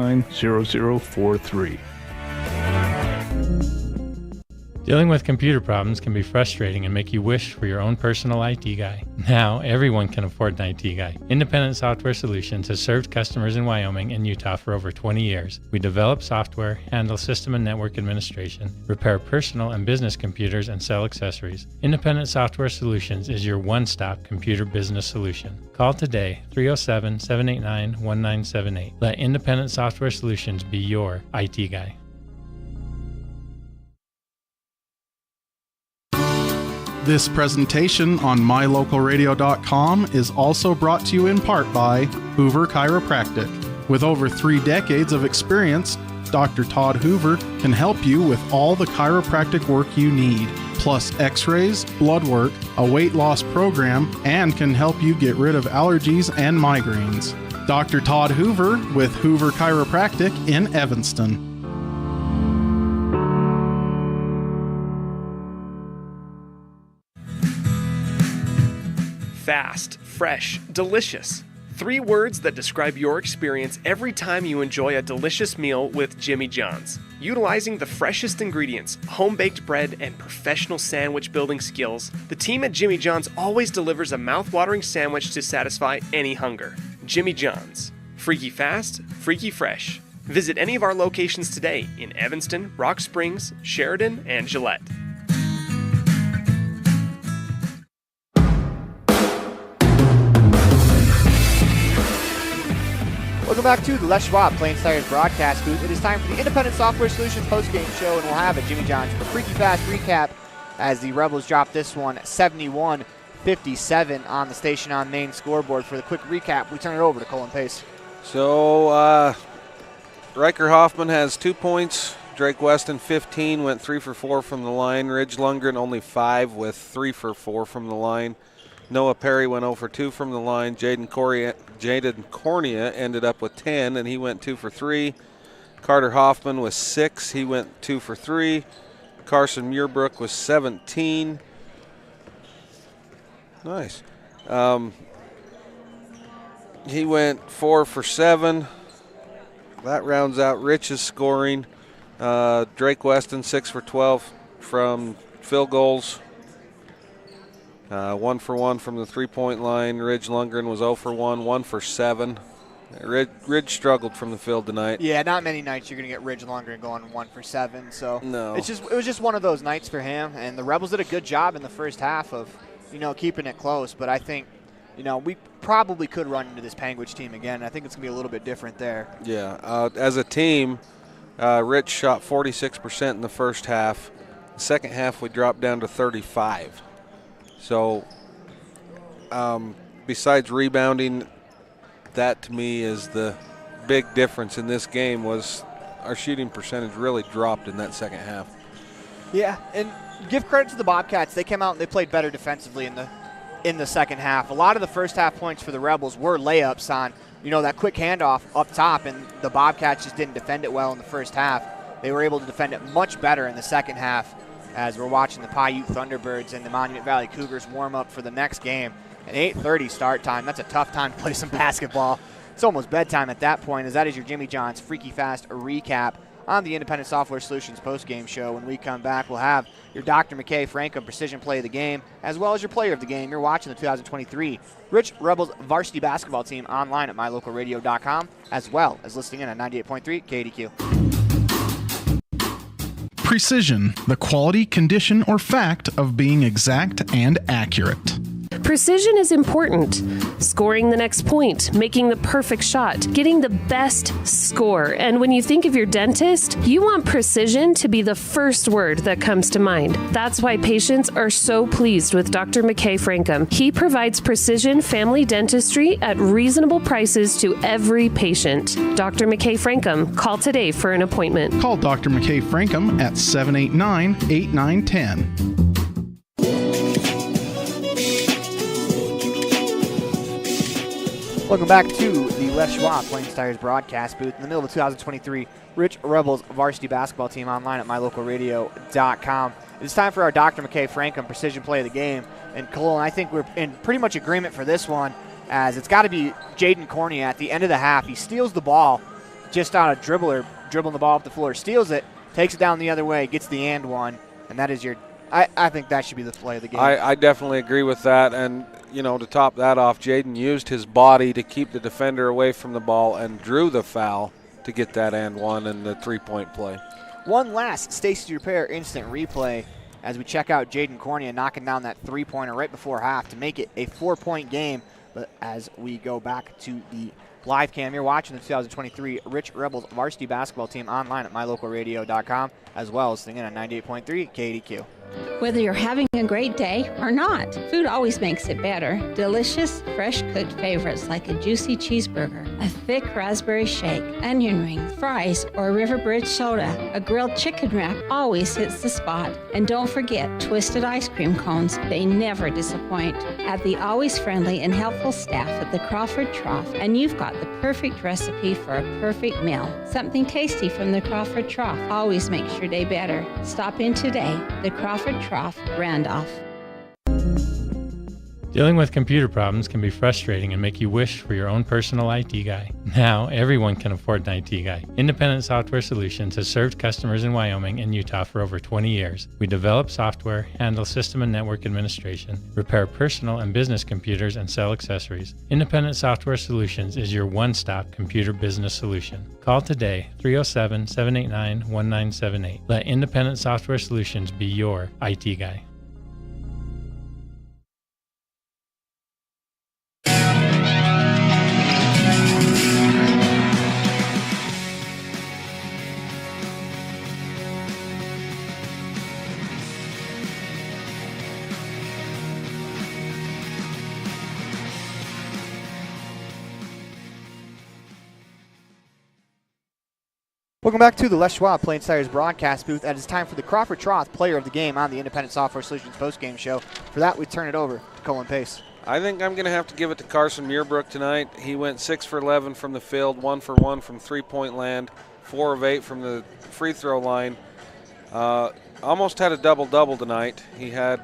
Dealing with computer problems can be frustrating and make you wish for your own personal IT guy. Now, everyone can afford an IT guy. Independent Software Solutions has served customers in Wyoming and Utah for over 20 years. We develop software, handle system and network administration, repair personal and business computers, and sell accessories. Independent Software Solutions is your one-stop computer business solution. Call today, 307-789-1978. Let Independent Software Solutions be your IT guy. This presentation on mylocalradio.com is also brought to you in part by Hoover Chiropractic. With over 3 decades of experience, Dr. Todd Hoover can help you with all the chiropractic work you need, plus x-rays, blood work, a weight loss program, and can help you get rid of allergies and migraines. Dr. Todd Hoover with Hoover Chiropractic in Evanston. Fast, fresh, delicious. 3 words that describe your experience every time you enjoy a delicious meal with Jimmy John's. Utilizing the freshest ingredients, home-baked bread, and professional sandwich building skills, the team at Jimmy John's always delivers a mouth-watering sandwich to satisfy any hunger. Jimmy John's. Freaky fast, freaky fresh. Visit any of our locations today in Evanston, Rock Springs, Sheridan, and Gillette. Welcome back to the Les Schwab Plains Tires broadcast booth. It is time for the Independent Software Solutions postgame show, and we'll have a Jimmy John's for Freaky Fast recap as the Rebels drop this one 71-57 on the Station on Main scoreboard. For the quick recap, we turn it over to Colin Pace. So, Riker Hoffman has 2 points. Drake Weston 15, went 3 for 4 from the line. Ridge Lundgren only 5 with 3 for 4 from the line. Noah Perry went 0 for 2 from the line. Jaden Cornea ended up with 10, and he went 2 for 3. Carter Hoffman was 6. He went 2 for 3. Carson Muirbrook was 17. Nice. He went 4 for 7. That rounds out Rich's scoring. Drake Weston 6 for 12 from field goals. 1 for 1 from the three-point line. Ridge Lundgren was 0 for 1, 1 for 7. Ridge struggled from the field tonight. Yeah, not many nights you're going to get Ridge Lundgren going 1 for 7. So no. It was just one of those nights for him. And the Rebels did a good job in the first half of, keeping it close. But I think, we probably could run into this Panguitch team again. I think it's going to be a little bit different there. Yeah, as a team, Rich shot 46% in the first half. The second half, we dropped down to 35. So, besides rebounding, that to me is the big difference in this game. Was our shooting percentage really dropped in that second half. Yeah, and give credit to the Bobcats. They came out and they played better defensively in the second half. A lot of the first half points for the Rebels were layups on, that quick handoff up top, and the Bobcats just didn't defend it well in the first half. They were able to defend it much better in the second half, as we're watching the Paiute Thunderbirds and the Monument Valley Cougars warm up for the next game. An 8:30 start time. That's a tough time to play some basketball. It's almost bedtime at that point, as that is your Jimmy John's Freaky Fast recap on the Independent Software Solutions postgame show. When we come back, we'll have your Dr. McKay Frankham Precision Play of the Game, as well as your Player of the Game. You're watching the 2023 Rich Rebels varsity basketball team online at mylocalradio.com, as well as listening in on 98.3 KDQ. Precision, the quality, condition, or fact of being exact and accurate. Precision is important. Scoring the next point, making the perfect shot, getting the best score. And when you think of your dentist, you want precision to be the first word that comes to mind. That's why patients are so pleased with Dr. McKay Frankham. He provides precision family dentistry at reasonable prices to every patient. Dr. McKay Frankham, call today for an appointment. Call Dr. McKay Frankham at 789-8910. Welcome back to the Les Schwab Plains Tires broadcast booth in the middle of the 2023 Rich Rebels varsity basketball team online at mylocalradio.com. It's time for our Dr. McKay Frankham Precision Play of the Game. And Cole, I think we're in pretty much agreement for this one, as it's got to be Jaden Cornea at the end of the half. He steals the ball just on a dribbling the ball up the floor, steals it, takes it down the other way, gets the and one, and that is your I think that should be the play of the game. I definitely agree with that. And, to top that off, Jaden used his body to keep the defender away from the ball and drew the foul to get that and one and the three-point play. One last Stacey's Repair instant replay as we check out Jaden Cornea knocking down that three-pointer right before half to make it a 4-point game. But as we go back to the live cam, you're watching the 2023 Rich Rebels varsity basketball team online at mylocalradio.com, as well as singing on 98.3 KDQ. Whether you're having a great day or not, food always makes it better. Delicious, fresh-cooked favorites like a juicy cheeseburger, a thick raspberry shake, onion rings, fries, or a River Bridge soda. A grilled chicken wrap always hits the spot. And don't forget twisted ice cream cones. They never disappoint. Have the always friendly and helpful staff at the Crawford Trough, and you've got the perfect recipe for a perfect meal. Something tasty from the Crawford Trough always makes your day better. Stop in today. The Crawford Trough, Randolph. Dealing with computer problems can be frustrating and make you wish for your own personal IT guy. Now, everyone can afford an IT guy. Independent Software Solutions has served customers in Wyoming and Utah for over 20 years. We develop software, handle system and network administration, repair personal and business computers, and sell accessories. Independent Software Solutions is your one-stop computer business solution. Call today, 307-789-1978. Let Independent Software Solutions be your IT guy. Welcome back to the Les Schwab Plains Tires broadcast booth, and it's time for the Crawford Troth Player of the Game on the Independent Software Solutions postgame show. For that, we turn it over to Colin Pace. I think I'm going to have to give it to Carson Muirbrook tonight. He went 6 for 11 from the field, 1 for 1 from three-point land, 4 of 8 from the free throw line. Almost had a double-double tonight. He had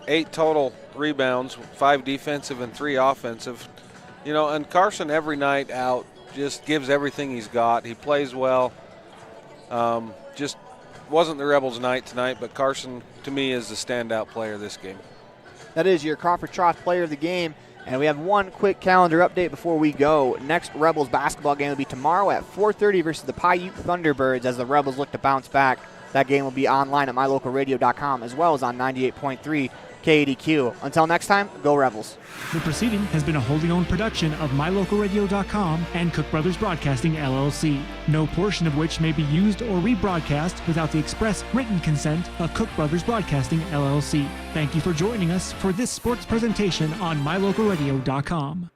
8 total rebounds, 5 defensive and 3 offensive. And Carson every night out just gives everything he's got. He plays well. Just wasn't the Rebels' night tonight, but Carson, to me, is the standout player this game. That is your Crawford Troth player of the game. And we have one quick calendar update before we go. Next Rebels basketball game will be tomorrow at 4:30 versus the Paiute Thunderbirds as the Rebels look to bounce back. That game will be online at mylocalradio.com as well as on 98.3 KADQ. Until next time, go Rebels. The proceeding has been a wholly owned production of mylocalradio.com and Cook Brothers Broadcasting, LLC. No portion of which may be used or rebroadcast without the express written consent of Cook Brothers Broadcasting, LLC. Thank you for joining us for this sports presentation on mylocalradio.com.